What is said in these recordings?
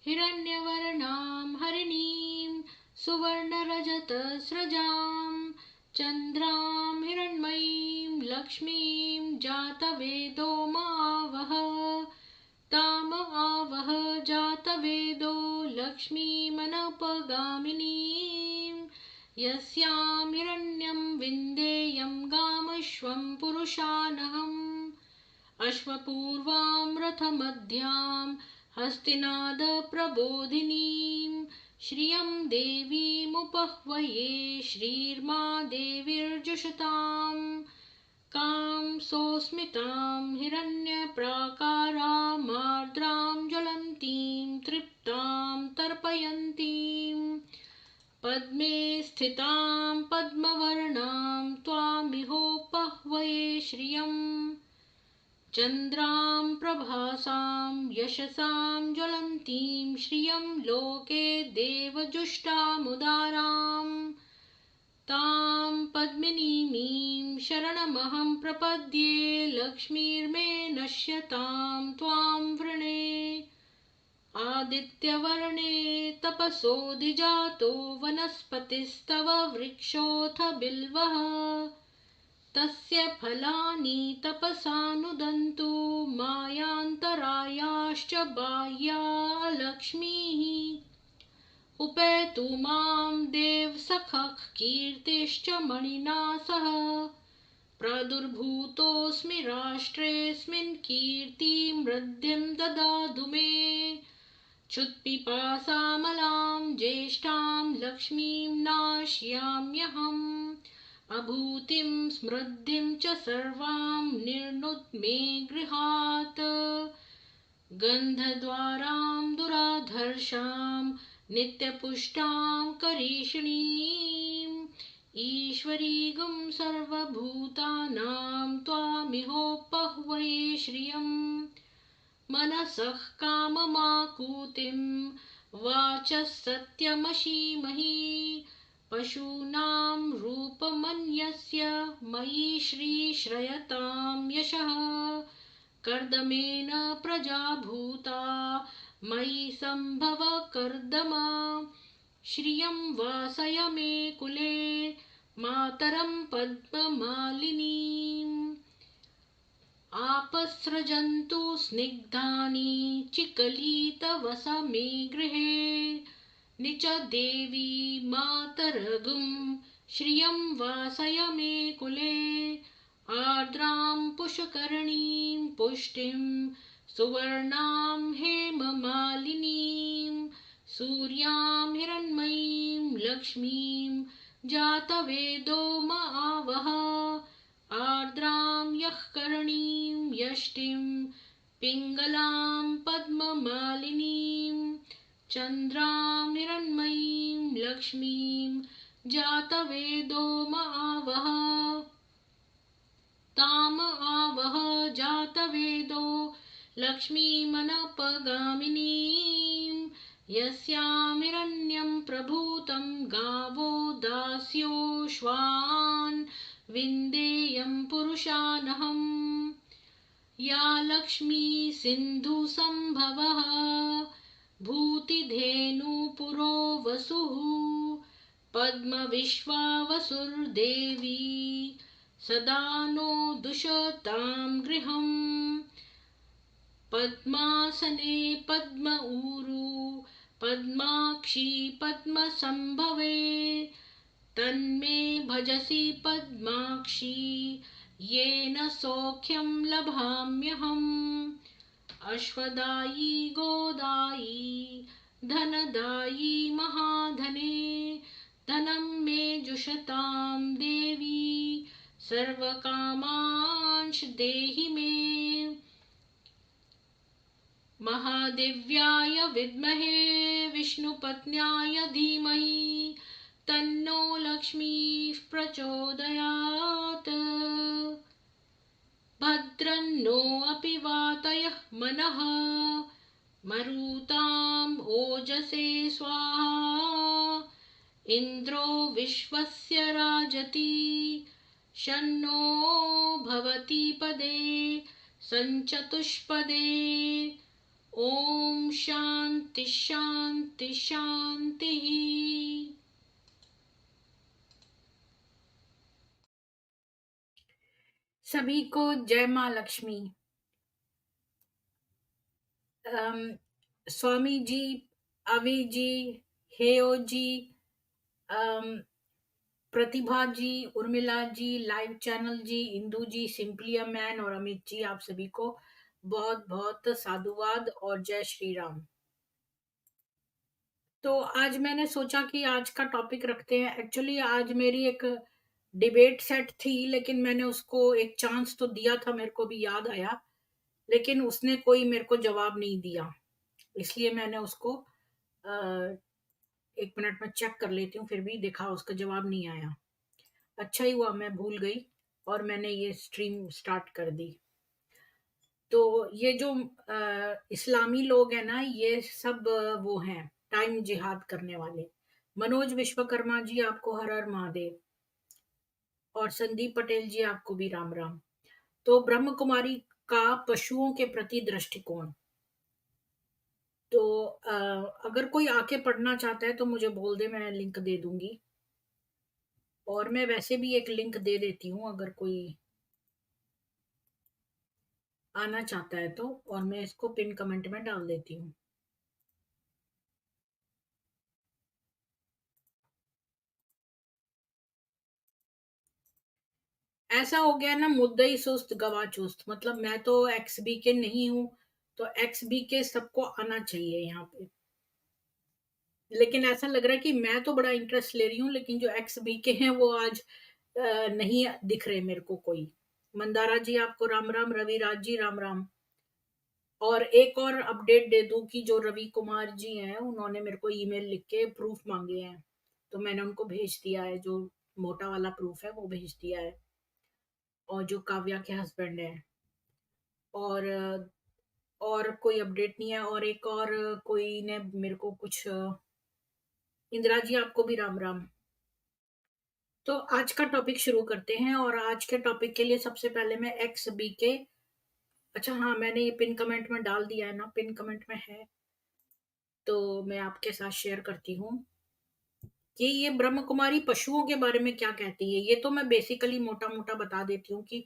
हिरण्यवर्णां हरिणीं सुवर्णरजतस्रजां चन्द्रां हिरण्मयीं लक्ष्मीं जातवेदो मावह ताम आवह जातवेदो लक्ष्मीमनपगामिनीं यस्यां हिरण्यं विन्देयं गामश्वं पुरुषानहम् अश्वपूर्वां रथमध्यां हस्तिनादप्रबोधिनीं श्रियं देवीमुपह्वये श्रीर्मा देवीर्जुषतां कां सोऽस्मितां हिरण्यप्राकारामार्द्रां ज्वलन्तीं तृप्तां तर्पयन्तीं पद्मे स्थितां पद्मवर्णां त्वामिहोपह्वये श्रियम् चन्द्रां प्रभासां यशसां ज्वलन्तीं श्रियं लोके देवजुष्टामुदारां तां पद्मिनीमीं शरणमहं प्रपद्ये लक्ष्मीर्मे नश्यतां त्वां वृणे आदित्यवर्णे तपसोऽधिजातो वनस्पतिस्तव वृक्षोऽथ बिल्वः तस्य फलानि तपसानुदन्तु मायान्तरायाश्च बाह्या लक्ष्मीः उपेतु मां देवसखः कीर्तिश्च मणिना सह प्रादुर्भूतोऽस्मि राष्ट्रेऽस्मिन् कीर्तिमृद्धिं ददातु मे क्षुत्पिपासामलां ज्येष्ठां लक्ष्मीं नाश्याम्यहम् अभूतिं समृद्धिं च सर्वां निर्नुत् मे गृहात् गन्धद्वारां दुराधर्षां नित्यपुष्टां करीषिणीम् ईश्वरीगुं सर्वभूतानां त्वामिहोपह्वये श्रियम् मनसः काममाकूतिं वाचः सत्यमशीमहि पशूनां रूपमन्यस्य मयि श्रीश्रयतां यशः कर्दमेन प्रजा भूता मयि सम्भव कर्दम श्रियं वासय मे कुले मातरं पद्ममालिनीम् आपस्रजन्तु स्निग्धानि चिकलितवस मे गृहे निच देवी मातरगुं श्रियं वासय मे कुले आर्द्रां पुष्करणीं पुष्टिं सुवर्णां हेममालिनीं सूर्यां हिरण्मयीं लक्ष्मीं जातवेदो महावह आर्द्रां यःकरणीं यष्टिं पिङ्गलां पद्ममालिनीं चन्द्रां हिरण्मयीं लक्ष्मीं जातवेदो महावह ताम आवह जातवेदो लक्ष्मीमनपगामिनीं यस्यां हिरण्यं प्रभूतं गावो दास्यो श्वान् विन्देयं पुरुषानहम् या लक्ष्मी सिन्धुसम्भवः भूतिधेनुपुरो वसुः पद्मविश्वावसुर्देवी सदा नो दुषतां गृहम् पद्मासने पद्म ऊरु पद्माक्षी पद्मसम्भवे तन्मे भजसि पद्माक्षी येन सौख्यं लभाम्यहम् अश्वदायी गोदायी धनदायी महाधने धनं मे जुषतां देवी सर्वकामांश देहि मे महादेव्याय विद्महे विष्णुपत्न्याय धीमहि तन्नो लक्ष्मीः प्रचोदयात् भद्रन्नो अपि वातयः मनः मरुतां ओजसे स्वाहा इन्द्रो विश्वस्य राजति शन्नो भवति पदे सञ्चतुष्पदे ओम शांति शांति शांति। सभी को जय माँ Lakshmi. Swami ji, Avi ji, Heyo ji, um, Pratibha ji, Urmila ji, live channel ji, Indu ji, simply a man और अमित जी, आप सभी को बहुत बहुत साधुवाद और जय श्री राम। तो आज मैंने सोचा कि आज का टॉपिक रखते हैं। एक्चुअली आज मेरी एक डिबेट सेट थी, लेकिन मैंने उसको एक चांस तो दिया था, मेरे को भी याद आया, लेकिन उसने कोई मेरे को जवाब नहीं दिया। इसलिए मैंने उसको 1 मिनट में चेक कर लेती हूँ, फिर भी देखा उसका जवाब नहीं आया। अच्छा ही हुआ मैं भूल गई और मैंने ये स्ट्रीम स्टार्ट कर दी। तो ये जो इस्लामी लोग हैं ना, ये सब वो हैं टाइम जिहाद करने वाले। मनोज विश्वकर्मा जी, आपको हर हर महादेव। और संदीप पटेल जी, आपको भी राम राम। तो ब्रह्म कुमारी का पशुओं के प्रति दृष्टिकोण। तो अगर कोई आके पढ़ना चाहता है तो मुझे बोल दे, मैं लिंक दे दूंगी। और मैं वैसे भी एक लिंक दे देती हूँ अगर कोई आना चाहता है तो, और मैं इसको पिन कमेंट में डाल देती हूँ। ऐसा हो गया ना, मुद्दई सुस्त गवा चुस्त, मतलब मैं तो एक्स बी के नहीं हूँ, तो एक्स बी के सबको आना चाहिए यहाँ पे। लेकिन ऐसा लग रहा है कि मैं तो बड़ा इंटरेस्ट ले रही हूँ, लेकिन जो एक्स बी के हैं वो आज नहीं दिख रहे मेरे को कोई। मंदारा जी, आपको राम राम। रवि राज जी, राम राम। और एक और अपडेट दे दूं कि जो रवि कुमार जी हैं, उन्होंने मेरे को ईमेल लिख के प्रूफ मांगे हैं, तो मैंने उनको भेज दिया है। जो मोटा वाला प्रूफ है वो भेज दिया है। और जो काव्या के हस्बैंड है। और और कोई अपडेट नहीं है। और एक और कोई ने मेरे को कुछ इंदिरा जी, आपको भी राम राम। तो आज का टॉपिक शुरू करते हैं। और आज के टॉपिक के लिए सबसे पहले मैं एक्स बी के, अच्छा हाँ, मैंने ये पिन कमेंट में डाल दिया है ना, पिन कमेंट में है, तो मैं आपके साथ शेयर करती हूँ कि ये ब्रह्म कुमारी पशुओं के बारे में क्या कहती है। ये तो मैं बेसिकली मोटा मोटा बता देती हूँ कि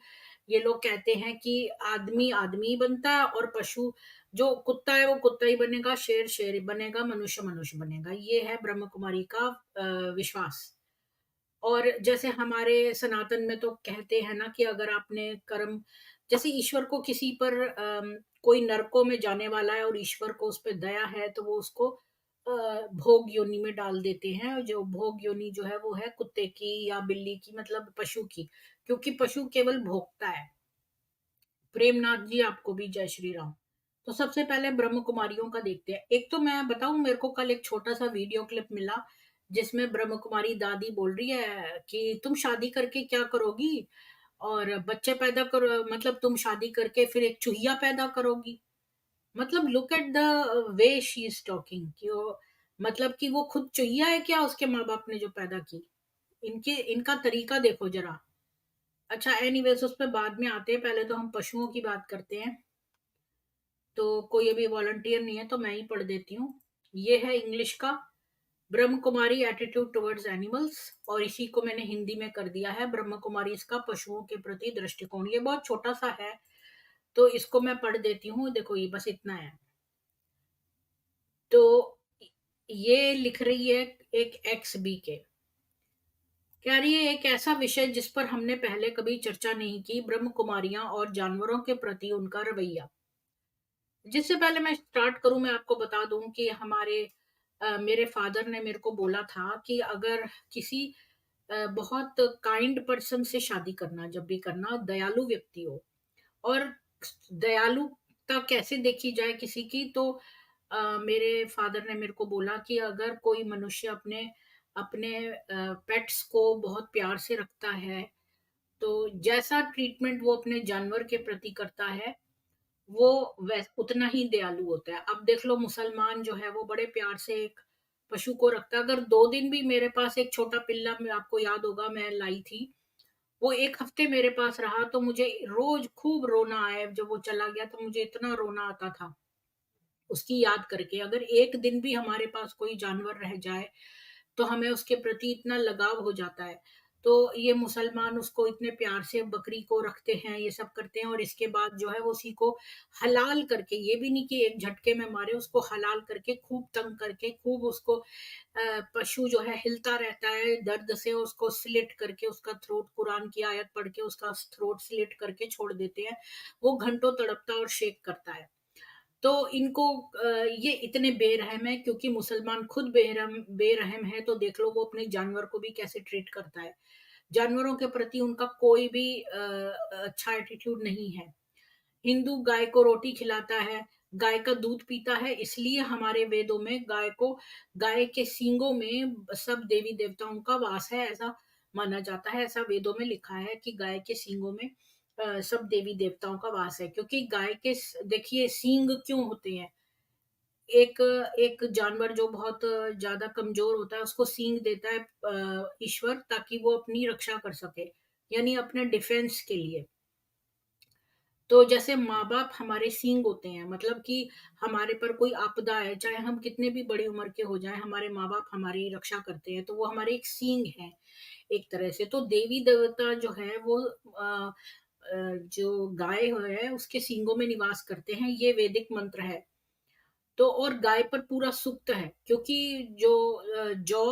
ये लोग कहते हैं कि आदमी आदमी ही बनता है, और पशु जो कुत्ता है वो कुत्ता ही बनेगा, शेर शेर ही बनेगा, मनुष्य मनुष्य बनेगा। ये है ब्रह्म कुमारी का विश्वास। और जैसे हमारे सनातन में तो कहते हैं ना कि अगर आपने कर्म, जैसे ईश्वर को किसी पर कोई नरकों में जाने वाला है और ईश्वर को उस पर दया है, तो वो उसको भोग योनि में डाल देते हैं। और जो भोग योनि जो है वो है कुत्ते की या बिल्ली की, मतलब पशु की, क्योंकि पशु केवल भोगता है। प्रेमनाथ जी, आपको भी जय श्री राम। तो सबसे पहले ब्रह्म कुमारियों का देखते हैं। एक तो मैं बताऊं, मेरे को कल एक छोटा सा वीडियो क्लिप मिला जिसमें ब्रह्म कुमारी दादी बोल रही है कि तुम शादी करके क्या करोगी, और बच्चे पैदा करो, मतलब तुम शादी करके फिर एक चूहिया पैदा करोगी। मतलब look at the way she is talking कि वो, मतलब कि वो खुद चूहिया है क्या, उसके माँ बाप ने जो पैदा की। इनके इनका तरीका देखो जरा। अच्छा, एनीवेज उस पर बाद में आते हैं, पहले तो हम पशुओं की बात करते हैं। तो कोई अभी वॉलंटियर नहीं है तो मैं ही पढ़ देती हूँ। ये है इंग्लिश का, Brahma Kumari attitude towards animals. और इसी को मैंने हिंदी में कर दिया है, ब्रह्म कुमारी इसका पशुओं के प्रति दृष्टिकोण। ये बहुत छोटा सा है, तो इसको मैं पढ़ देती हूँ। देखो ये बस इतना है। तो ये लिख रही है एक एक्स बी के, कह रही है एक ऐसा विषय जिस पर हमने पहले कभी चर्चा नहीं की, ब्रह्म कुमारियां और जानवरों के प्रति उनका रवैया। जिससे पहले मैं स्टार्ट करूं, मैं आपको बता दूं कि मेरे फादर ने मेरे को बोला था कि अगर किसी बहुत काइंड पर्सन से शादी करना, जब भी करना, दयालु व्यक्ति हो। और दयालुता कैसे देखी जाए किसी की, तो मेरे फादर ने मेरे को बोला कि अगर कोई मनुष्य अपने अपने पेट्स को बहुत प्यार से रखता है, तो जैसा ट्रीटमेंट वो अपने जानवर के प्रति करता है, वो उतना ही दयालु होता है। अब देख लो, मुसलमान जो है वो बड़े प्यार से एक पशु को रखता है। अगर 2 दिन भी मेरे पास एक छोटा पिल्ला, में आपको याद होगा मैं लाई थी, वो 1 हफ्ते मेरे पास रहा, तो मुझे रोज खूब रोना आया। जब वो चला गया तो मुझे इतना रोना आता था। उसकी याद करके। अगर एक दिन भी हमारे पास कोई जानवर रह जाए तो हमें उसके प्रति इतना लगाव हो जाता है। तो ये मुसलमान उसको इतने प्यार से बकरी को रखते हैं, ये सब करते हैं, और इसके बाद जो है वो उसी को हलाल करके, ये भी नहीं कि एक झटके में मारे, उसको हलाल करके खूब तंग करके खूब उसको पशु जो है हिलता रहता है दर्द से, उसको स्लिट करके उसका थ्रोट, कुरान की आयत पढ़ के उसका थ्रोट स्लिट करके छोड़ देते हैं। वो घंटों तड़पता और शेक करता है। तो इनको ये इतने बेरहम है क्योंकि मुसलमान खुद बेरहम बेरहम है, तो देख लो वो अपने जानवर को भी कैसे ट्रीट करता है। जानवरों के प्रति उनका कोई भी अच्छा एटीट्यूड नहीं है। हिंदू गाय को रोटी खिलाता है, गाय का दूध पीता है, इसलिए हमारे वेदों में गाय के सींगों में सब देवी देवताओं का वास है, ऐसा माना जाता है। ऐसा वेदों में लिखा है कि गाय के सींगों में सब देवी देवताओं का वास है, क्योंकि गाय के देखिए सींग क्यों होते हैं। एक एक जानवर जो बहुत ज्यादा कमजोर होता है उसको सींग देता है ईश्वर, ताकि वो अपनी रक्षा कर सके, यानी अपने डिफेंस के लिए। तो जैसे माँ-बाप हमारे सींग होते हैं, मतलब कि हमारे पर कोई आपदा है, चाहे हम कितने भी बड़ी उम्र के हो जाएँ, हमारे माँ-बाप हमारी रक्षा करते हैं, तो वो हमारे एक सींग हैं, एक तरह से। तो देवी-देवता जो है वो जो गाय है उसके सींगों में निवास करते हैं, ये वैदिक मंत्र है। तो और गाय पर पूरा सुक्त है, क्योंकि जो जौ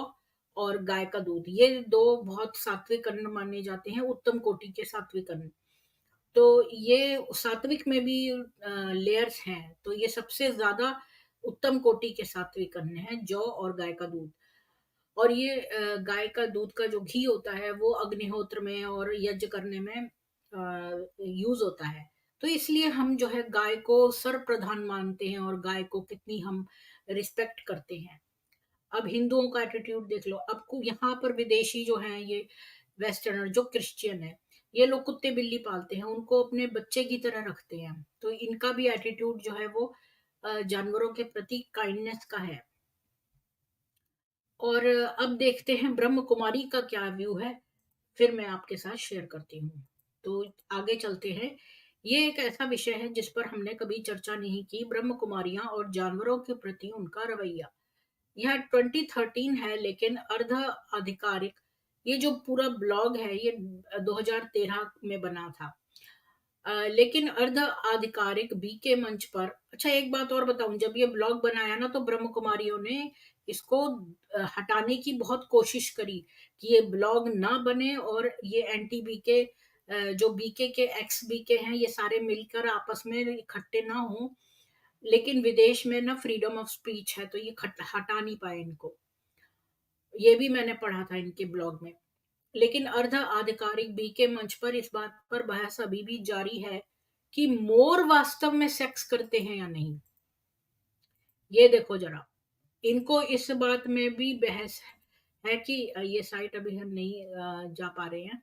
और गाय का दूध, ये 2 बहुत सात्विक अन्न माने जाते हैं, उत्तम कोटि के सात्विक अन्न। तो ये सात्विक में भी लेयर्स हैं, तो ये सबसे ज्यादा उत्तम कोटि के सात्विक अन्न है, जौ और गाय का दूध। और ये गाय का दूध का जो घी होता है वो अग्निहोत्र में और यज्ञ करने में यूज होता है। तो इसलिए हम जो है गाय को सर्वप्रधान मानते हैं और गाय को कितनी हम रिस्पेक्ट करते हैं। अब हिंदुओं का एटीट्यूड देख लो। अब यहाँ पर विदेशी जो हैं, ये वेस्टर्नर जो क्रिश्चियन है, ये लोग कुत्ते बिल्ली पालते हैं, उनको अपने बच्चे की तरह रखते हैं। तो इनका भी एटीट्यूड जो है वो जानवरों के प्रति काइंडनेस का है। और अब देखते हैं ब्रह्म कुमारी का क्या व्यू है, फिर मैं आपके साथ शेयर करती हूँ। तो आगे चलते हैं। ये एक ऐसा विषय है जिस पर हमने कभी चर्चा नहीं की, ब्रह्म कुमारियां और जानवरों के प्रति उनका रवैया। यह 2013 है, लेकिन अर्ध आधिकारिक, ये जो पूरा ब्लॉग है ये 2013 में बना था। लेकिन अर्ध आधिकारिक बीके मंच पर, अच्छा एक बात और बताऊं, जब ये ब्लॉग बनाया ना तो ब्रह्म कुमारियों ने इसको हटाने की बहुत कोशिश करी कि ये ब्लॉग ना बने, और ये एंटी बीके जो बीके के एक्स बीके हैं ये सारे मिलकर आपस में इकट्ठे ना हो। लेकिन विदेश में ना फ्रीडम ऑफ स्पीच है, तो ये हटा नहीं पाए इनको। ये भी मैंने पढ़ा था इनके ब्लॉग में। लेकिन अर्ध आधिकारिक बीके मंच पर इस बात पर बहस अभी भी जारी है कि मोर वास्तव में सेक्स करते हैं या नहीं। ये देखो जरा, इनको इस बात में भी बहस है कि ये साइट अभी हम नहीं जा पा रहे हैं,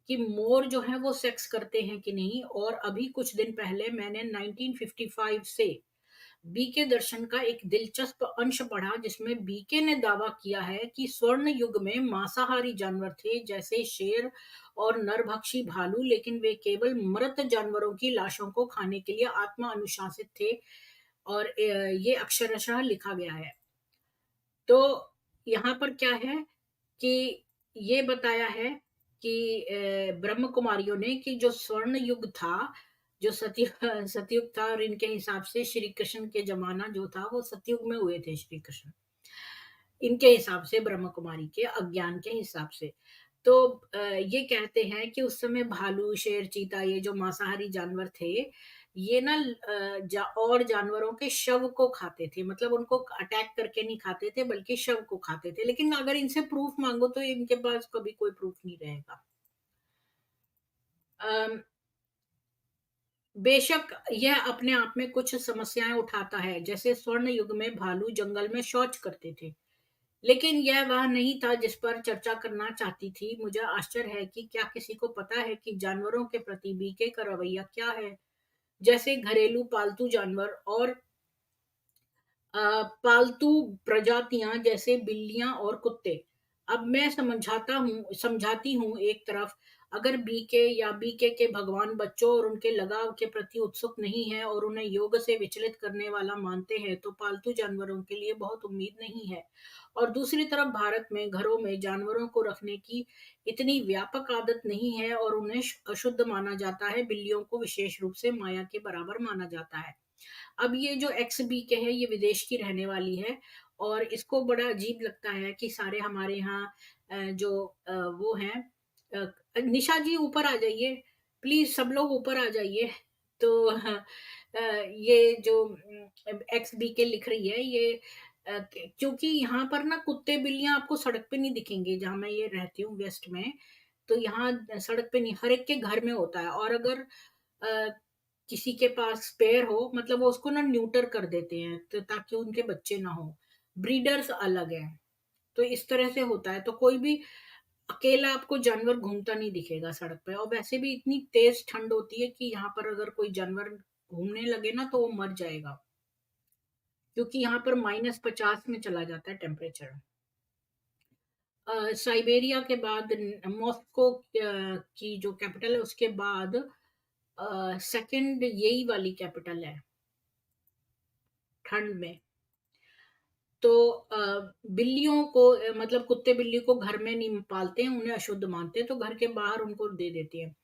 कि मोर जो है वो सेक्स करते हैं कि नहीं। और अभी कुछ दिन पहले मैंने 1955 से बीके दर्शन का एक दिलचस्प अंश पढ़ा, जिसमें बीके ने दावा किया है कि स्वर्ण युग में मांसाहारी जानवर थे, जैसे शेर और नरभक्षी भालू, लेकिन वे केवल मृत जानवरों की लाशों को खाने के लिए आत्मा अनुशासित थे। और ये अक्षरशः लिखा गया है। तो यहाँ पर क्या है कि ये बताया है कि ब्रह्म कुमारियों ने कि जो स्वर्ण युग था, जो सतयुग था, और इनके हिसाब से श्री कृष्ण के जमाना जो था वो सतयुग में हुए थे श्री कृष्ण, इनके हिसाब से, ब्रह्म कुमारी के अज्ञान के हिसाब से। तो ये कहते हैं कि उस समय भालू, शेर, चीता, ये जो मांसाहारी जानवर थे, ये ना और जानवरों के शव को खाते थे, मतलब उनको अटैक करके नहीं खाते थे बल्कि शव को खाते थे। लेकिन अगर इनसे प्रूफ मांगो तो इनके पास कभी कोई प्रूफ नहीं रहेगा। अम, बेशक यह अपने आप में कुछ समस्याएं उठाता है, जैसे स्वर्ण युग में भालू जंगल में शौच करते थे, लेकिन यह वह नहीं था जिस पर चर्चा करना चाहती थी। मुझे आश्चर्य है कि क्या किसी को पता है कि जानवरों के प्रति बीके का रवैया क्या है, जैसे घरेलू पालतू जानवर और पालतू प्रजातियां जैसे बिल्लियां और कुत्ते। अब मैं समझाती हूँ एक तरफ, अगर बीके या बीके के भगवान बच्चों और उनके लगाव के प्रति उत्सुक नहीं है और उन्हें योग से विचलित करने वाला मानते हैं तो पालतू जानवरों के लिए बहुत उम्मीद नहीं है। और दूसरी तरफ भारत में घरों में जानवरों को रखने की इतनी व्यापक आदत नहीं है और उन्हें अशुद्ध माना जाता है। बिल्लियों को विशेष रूप से माया के बराबर माना जाता है। अब ये जो एक्स बी के है ये विदेश की रहने वाली है और इसको बड़ा अजीब लगता है कि सारे हमारे यहाँ जो वो हैं निशा जी ऊपर आ जाइए प्लीज, सब लोग ऊपर आ जाइए। तो ये जो एक्स बी के लिख रही है ये क्योंकि यहाँ पर ना कुत्ते बिल्लियां आपको सड़क पे नहीं दिखेंगे जहां मैं ये रहती हूँ वेस्ट में। तो यहाँ सड़क पे नहीं, हर एक के घर में होता है। और अगर अ, किसी के पास स्पेयर हो मतलब वो उसको ना न्यूटर कर देते हैं तो ताकि उनके बच्चे ना हो। ब्रीडर्स अलग है। तो इस तरह से होता है। तो कोई भी अकेला आपको जानवर घूमता नहीं दिखेगा सड़क पे। और वैसे भी इतनी तेज ठंड होती है कि यहाँ पर अगर कोई जानवर घूमने लगे ना तो वो मर जाएगा, क्योंकि यहाँ पर -50 में चला जाता है टेम्परेचर। साइबेरिया के बाद मॉस्को की जो कैपिटल है उसके बाद सेकंड यही वाली कैपिटल है ठंड में। तो बिल्लियों को मतलब कुत्ते बिल्ली को घर में नहीं पालते हैं, उन्हें अशुद्ध मानते हैं तो घर के बाहर उनको दे देते हैं।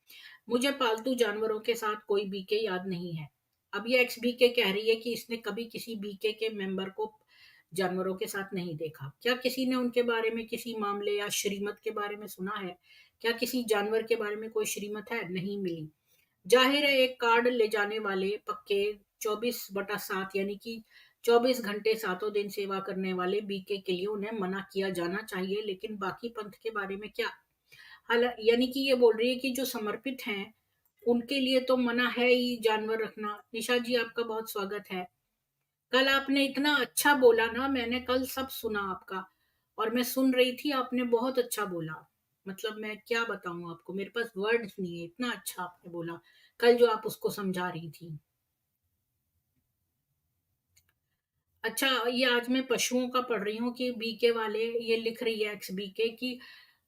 मुझे पालतू जानवरों के साथ कोई बीके याद नहीं है। अब ये एक्स बीके कह रही है कि इसने कभी किसी बीके के मेंबर को जानवरों के साथ नहीं देखा। क्या किसी ने उनके बारे में किसी मामले या श्रीमत के बारे में सुना है? क्या किसी जानवर के बारे में कोई श्रीमत है? नहीं मिली। जाहिर है एक कार्ड ले जाने वाले पक्के 24/7 यानी कि 24 घंटे सातों दिन सेवा करने वाले बीके के लिए उन्हें मना किया जाना चाहिए, लेकिन बाकी पंथ के बारे में क्या? यानी कि ये बोल रही है कि जो समर्पित हैं उनके लिए तो मना है ही जानवर रखना। निशा जी आपका बहुत स्वागत है। कल आपने इतना अच्छा बोला ना, मैंने कल सब सुना आपका और मैं सुन रही थी, आपने बहुत अच्छा बोला। मतलब मैं क्या बताऊं आपको, मेरे पास वर्ड्स नहीं है, इतना अच्छा आपने बोला कल जो आप उसको समझा रही थी। अच्छा, ये आज मैं पशुओं का पढ़ रही हूँ कि बीके वाले ये लिख रही है एक्स बीके की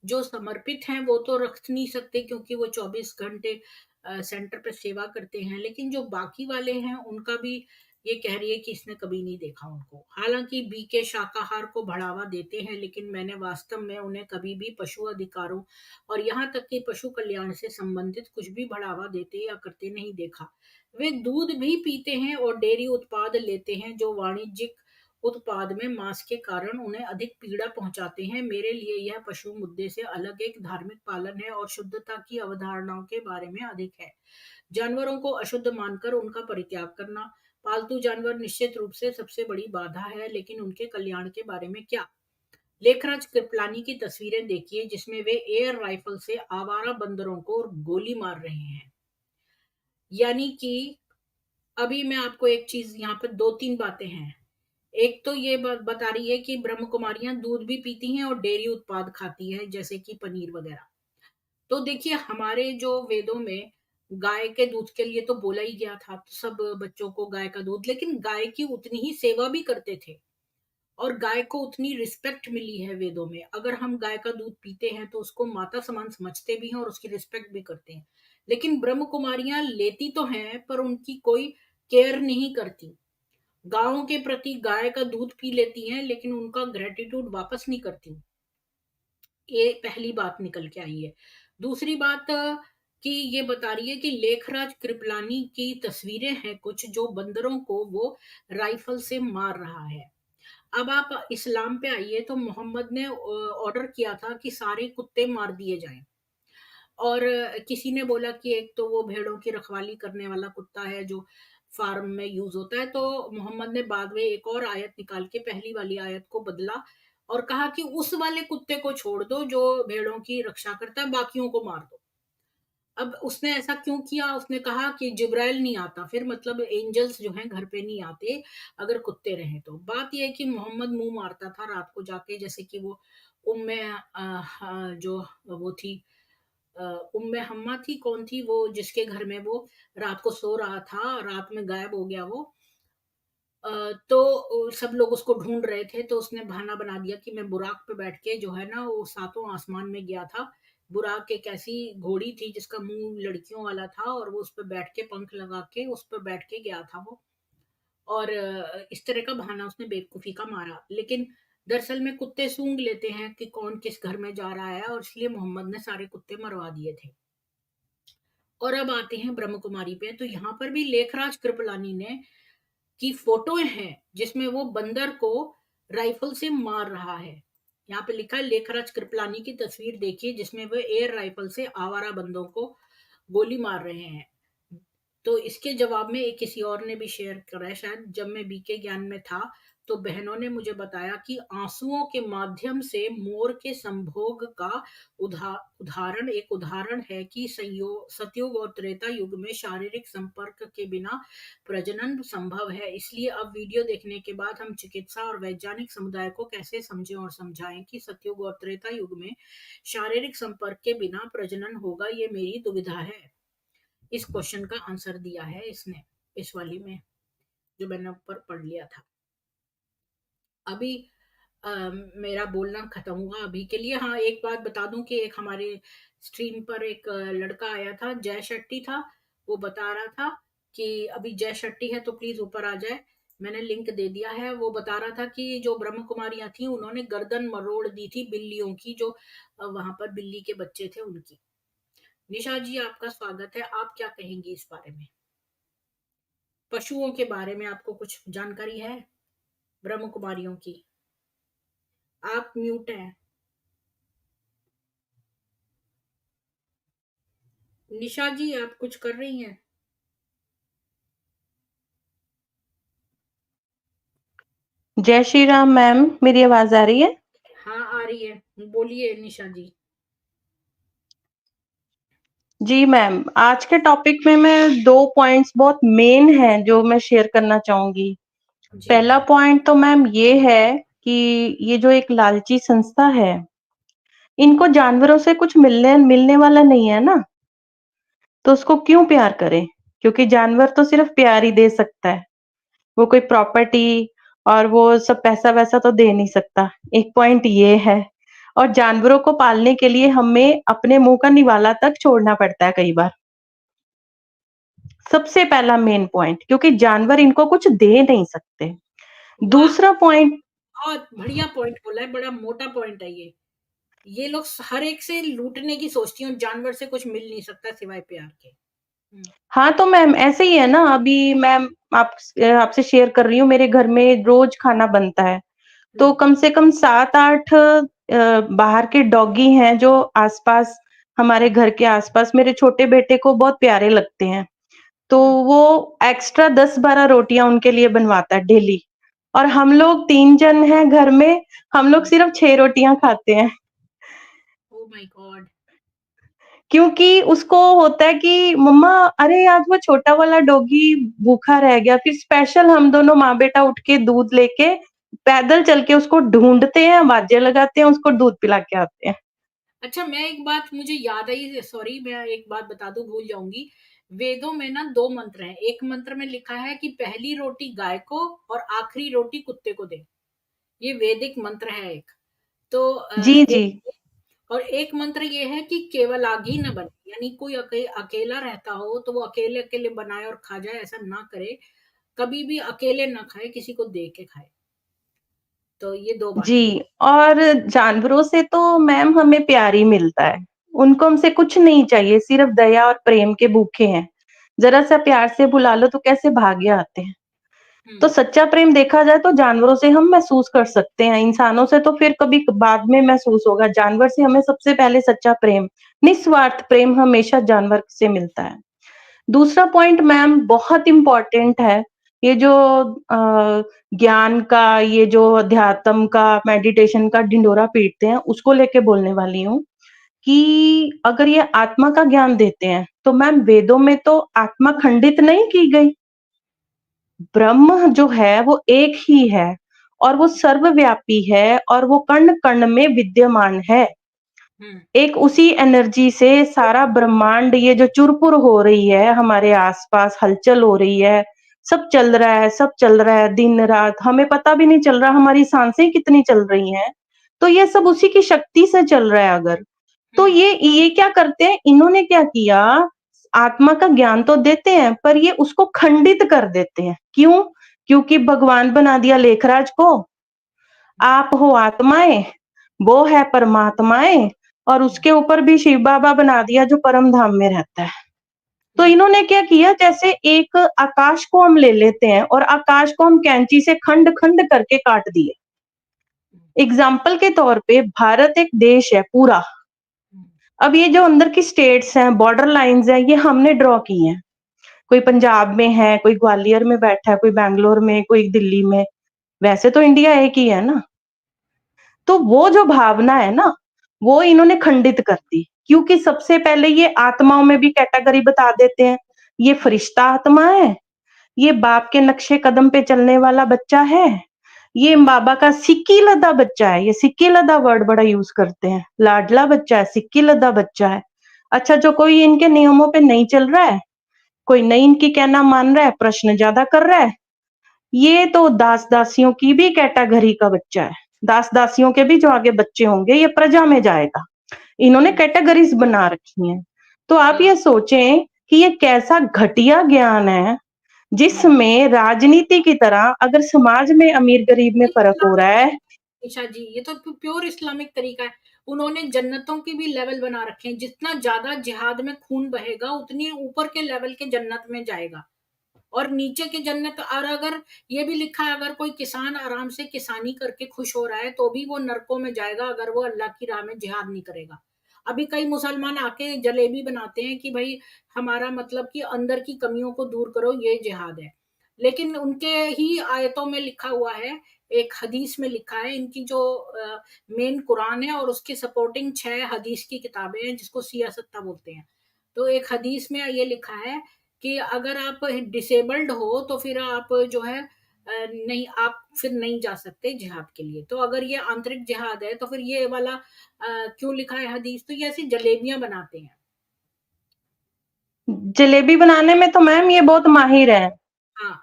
जो समर्पित हैं वो तो रख नहीं सकते क्योंकि वो 24 घंटे सेंटर पे सेवा करते हैं, लेकिन जो बाकी वाले हैं उनका भी ये कह रही है कि इसने कभी नहीं देखा उनको। हालांकि बीके शाकाहार को बढ़ावा देते हैं, लेकिन मैंने वास्तव में उन्हें कभी भी पशु अधिकारों और यहाँ तक कि पशु कल्याण से संबंधित कुछ भी बढ़ावा देते या करते नहीं देखा। वे दूध भी पीते हैं और डेयरी उत्पाद लेते हैं जो वाणिज्यिक उत्पाद में मांस के कारण उन्हें अधिक पीड़ा पहुंचाते हैं। मेरे लिए यह पशु मुद्दे से अलग एक धार्मिक पालन है और शुद्धता की अवधारणाओं के बारे में अधिक है। जानवरों को अशुद्ध मानकर उनका परित्याग करना, पालतू जानवर निश्चित रूप से सबसे बड़ी बाधा है, लेकिन उनके कल्याण के बारे में क्या? लेखराज कृपलानी की तस्वीरें देखिए जिसमें वे एयर राइफल से आवारा बंदरों को गोली मार रहे हैं। यानी कि अभी मैं आपको एक चीज यहाँ पे 2-3 बातें हैं। एक तो ये बता रही है कि ब्रह्म कुमारियां दूध भी पीती हैं और डेयरी उत्पाद खाती हैं जैसे कि पनीर वगैरह। तो देखिए हमारे जो वेदों में गाय के दूध के लिए तो बोला ही गया था, तो सब बच्चों को गाय का दूध, लेकिन गाय की उतनी ही सेवा भी करते थे और गाय को उतनी रिस्पेक्ट मिली है वेदों में। अगर हम गाय का दूध पीते हैं तो उसको माता समान समझते भी हैं और उसकी रिस्पेक्ट भी करते हैं। लेकिन ब्रह्म कुमारियां लेती तो हैं पर उनकी कोई केयर नहीं करती। गायों के प्रति गाय का दूध पी लेती हैं लेकिन उनका ग्रेटिट्यूड वापस नहीं करती। ये पहली बात निकल के आई है। दूसरी बात कि ये बता रही है कि लेखराज कृपलानी की तस्वीरें हैं कुछ जो बंदरों को वो राइफल से मार रहा है। अब आप इस्लाम पे आइए तो मोहम्मद ने ऑर्डर किया था कि सारे कुत्ते मार दिए जाएं। और किसी ने बोला कि एक तो वो भेड़ों की रखवाली करने वाला कुत्ता है जो फार्म में यूज होता है, तो मोहम्मद ने बाद में एक और आयत निकाल के पहली वाली आयत को बदला और कहा कि उस वाले कुत्ते को छोड़ दो जो भेड़ों की रक्षा करता है, बाकियों को मार दो। अब उसने ऐसा क्यों किया? उसने कहा कि जिब्राइल नहीं आता, फिर मतलब एंजल्स जो हैं घर पे नहीं आते अगर कुत्ते रहे तो। बात यह है कि मोहम्मद मुंह मारता था रात को जाके, जैसे कि वो उम्मे जो वो थी उम्मे हम्मा थी, कौन थी वो जिसके घर में वो रात को सो रहा था, रात में गायब हो गया वो। तो सब लोग उसको ढूंढ रहे थे तो उसने बहाना बना दिया कि मैं बुराक पे बैठ के जो है ना वो सातों आसमान में गया था बुराक एक ऐसी घोड़ी थी जिसका मुंह लड़कियों वाला था, और वो उस पर बैठ के, पंख लगा के उस पर बैठ के गया था वो। और इस तरह का बहाना उसने बेवकूफी का मारा, लेकिन दरअसल में कुत्ते सूंघ लेते हैं कि कौन किस घर में जा रहा है, और इसलिए मोहम्मद ने सारे कुत्ते मरवा दिए थे। और अब आते हैं ब्रह्म कुमारी पे। तो यहाँ पर भी लेखराज कृपलानी ने की फोटो हैं जिसमें वो बंदर को राइफल से मार रहा है। यहाँ पे लिखा है लेखराज कृपलानी की तस्वीर देखिए, जिसमें वो एयर राइफल से आवारा बंदों को गोली मार रहे हैं। तो इसके जवाब में एक किसी और ने भी शेयर करा है, शायद जब मैं बीके ज्ञान में था तो बहनों ने मुझे बताया कि आंसुओं के माध्यम से मोर के संभोग का उदाहरण है कि सतयुग और त्रेता युग में शारीरिक संपर्क के बिना प्रजनन संभव है। इसलिए अब वीडियो देखने के बाद हम चिकित्सा और वैज्ञानिक समुदाय को कैसे समझें और समझाएं कि सतयुग और त्रेता युग में शारीरिक संपर्क के बिना प्रजनन होगा, ये मेरी दुविधा है। इस क्वेश्चन का आंसर दिया है इसने, इस वाली में जो मैंने ऊपर पढ़ लिया था। अभी मेरा बोलना खत्म हुआ अभी के लिए। हाँ, एक बात बता दूं कि एक हमारे स्ट्रीम पर एक लड़का आया था, जय शेट्टी था। वो बता रहा था कि अभी जय शेट्टी है तो प्लीज ऊपर आ जाए, मैंने लिंक दे दिया है। वो बता रहा था कि जो ब्रह्म कुमारियां थी उन्होंने गर्दन मरोड़ दी थी बिल्लियों की, जो वहां पर बिल्ली के बच्चे थे उनकी। निशा जी, आपका स्वागत है। आप क्या कहेंगी इस बारे में? पशुओं के बारे में आपको कुछ जानकारी है ब्रह्म कुमारियों की? आप म्यूट हैं। निशा जी, आप कुछ कर रही हैं? जय श्री राम मैम, मेरी आवाज आ रही है? हाँ, आ रही है, बोलिए निशा जी। जी मैम, आज के टॉपिक में मैं 2 पॉइंट्स बहुत मेन हैं जो मैं शेयर करना चाहूंगी। जी पहला पॉइंट तो मैम ये है कि ये जो एक लालची संस्था है, इनको जानवरों से कुछ मिलने मिलने वाला नहीं है ना, तो उसको क्यों प्यार करें? क्योंकि जानवर तो सिर्फ प्यार ही दे सकता है, वो कोई प्रॉपर्टी और वो सब पैसा वैसा तो दे नहीं सकता। एक पॉइंट ये है। और जानवरों को पालने के लिए हमें अपने मुंह का निवाला तक छोड़ना पड़ता है कई बार। सबसे पहला मेन पॉइंट, क्योंकि जानवर इनको कुछ दे नहीं सकते। वाह, दूसरा पॉइंट, बहुत बढ़िया पॉइंट बोला है, बड़ा मोटा पॉइंट है ये लोग हर एक से लूटने की सोचती हूँ, जानवर से कुछ मिल नहीं सकता सिवाय प्यार के। हाँ तो मैम ऐसे ही है ना। अभी मैम आपसे शेयर कर रही हूँ, मेरे घर में रोज खाना बनता है, तो हम्म कम से कम 7-8 बाहर के डॉगी हैं जो आसपास, हमारे घर के आसपास मेरे छोटे बेटे को बहुत प्यारे लगते हैं। तो हम्म वो एक्स्ट्रा 10-12 रोटियां उनके लिए बनवाता है डेली। और हम लोग 3 जन हैं घर में, हम लोग सिर्फ 6 रोटियां खाते हैं। Oh my God. क्योंकि उसको होता है कि मम्मा, अरे आज वो छोटा वाला डॉगी भूखा रह गया, फिर स्पेशल हम दोनों माँ बेटा उठ के दूध लेके पैदल चल के उसको ढूंढते हैं, आवाजें लगाते हैं, उसको दूध पिला के आते हैं। अच्छा, मैं एक बात मुझे याद आई, सॉरी मैं एक बात बता दूं, भूल जाऊंगी। वेदों में ना 2 मंत्र हैं। एक मंत्र में लिखा है कि पहली रोटी गाय को और आखिरी रोटी कुत्ते को दे। ये वैदिक मंत्र है एक। तो जी जी। और एक मंत्र ये है कि केवल आग ही न बने, यानी कोई अकेला रहता हो तो वो अकेले अकेले बनाए और खा जाए, ऐसा ना करे। कभी भी अकेले ना खाए, किसी को दे के खाए। तो ये 2 बातें। जी, और जानवरों से तो मैम हमें प्यार ही मिलता है। उनको हमसे कुछ नहीं चाहिए, सिर्फ दया और प्रेम के भूखे हैं। ज़रा-सा प्यार से बुला लो तो कैसे भागे आते हैं। तो हम्म सच्चा प्रेम देखा जाए तो जानवरों से हम महसूस कर सकते हैं, इंसानों से तो फिर कभी बाद में महसूस होगा। जानवर से हमें सबसे पहले सच्चा प्रेम, निस्वार्थ प्रेम हमेशा जानवर से मिलता है। दूसरा पॉइंट मैम बहुत इम्पोर्टेंट है, ये जो ज्ञान का, ये जो अध्यात्म का, मेडिटेशन का ढिंढोरा पीटते हैं, उसको लेके बोलने वाली हूँ कि अगर ये आत्मा का ज्ञान देते हैं तो मैम वेदों में तो आत्मा खंडित नहीं की गई। ब्रह्म जो है वो एक ही है और वो सर्वव्यापी है और वो कण कण में विद्यमान है। हम्म एक उसी एनर्जी से सारा ब्रह्मांड, ये जो चुरपुर हो रही है हमारे आसपास, हलचल हो रही है, सब चल रहा है, सब चल रहा है दिन रात, हमें पता भी नहीं चल रहा हमारी सांसें कितनी चल रही हैं। तो ये सब उसी की शक्ति से चल रहा है। अगर तो ये क्या करते हैं, इन्होंने क्या किया, आत्मा का ज्ञान तो देते हैं पर ये उसको खंडित कर देते हैं। क्यों? क्योंकि भगवान बना दिया लेखराज को, आप हो आत्माएं, वो है परमात्माएं, और उसके ऊपर भी शिव बाबा बना दिया जो परम धाम में रहता है। तो इन्होंने क्या किया, जैसे एक आकाश को हम ले लेते हैं और आकाश को हम कैंची से खंड खंड करके काट दिए। एग्जाम्पल के तौर पे भारत एक देश है पूरा, अब ये जो अंदर की स्टेट्स हैं, बॉर्डर लाइंस हैं, ये हमने ड्रॉ की हैं। कोई पंजाब में है, कोई ग्वालियर में बैठा है, कोई बैंगलोर में, कोई दिल्ली में, वैसे तो इंडिया एक ही है ना। तो वो जो भावना है ना, वो इन्होंने खंडित कर दी, क्योंकि सबसे पहले ये आत्माओं में भी कैटेगरी बता देते हैं, ये फरिश्ता आत्मा है, ये बाप के नक्शे कदम पे चलने वाला बच्चा है, ये बाबा का सिक्की लदा बच्चा है। ये सिक्की लदा वर्ड बड़ा यूज करते हैं, लाडला बच्चा है, सिक्की लदा बच्चा है। अच्छा, जो कोई इनके नियमों पे नहीं चल रहा है, कोई नहीं इनकी कहना मान रहा है, प्रश्न ज्यादा कर रहा है, ये तो दास दासियों की भी कैटेगरी का बच्चा है। दास दासियों के भी जो आगे बच्चे होंगे, ये प्रजा में जाएगा। इन्होंने कैटेगरीज बना रखी हैं। तो आप ये सोचें कि ये कैसा घटिया ज्ञान है, जिसमें राजनीति की तरह अगर समाज में अमीर गरीब में फर्क हो रहा है। ईशा जी, ये तो प्योर इस्लामिक तरीका है। उन्होंने जन्नतों की भी लेवल बना रखे हैं, जितना ज्यादा जिहाद में खून बहेगा उतनी ऊपर के लेवल के जन्नत में जाएगा, और नीचे की जन्नत। और अगर ये भी लिखा है, अगर कोई किसान आराम से किसानी करके खुश हो रहा है तो भी वो नरकों में जाएगा, अगर वो अल्लाह की राह में जिहाद नहीं करेगा। अभी कई मुसलमान आके जलेबी बनाते हैं कि भाई हमारा मतलब कि अंदर की कमियों को दूर करो, ये जिहाद है। लेकिन उनके ही आयतों में लिखा हुआ है, एक हदीस में लिखा है, इनकी जो मेन कुरान है और उसकी सपोर्टिंग 6 हदीस की किताबें हैं, जिसको सियासत्ता बोलते हैं। तो एक हदीस में ये लिखा है कि अगर आप डिसेबल्ड हो तो फिर आप जो है नहीं, आप फिर नहीं जा सकते जिहाद के लिए। तो अगर ये आंतरिक जिहाद है तो फिर ये वाला क्यों लिखा है हदीस? तो ये ऐसी जलेबियां बनाते हैं। जलेबी बनाने में तो मैम ये बहुत माहिर है। हाँ,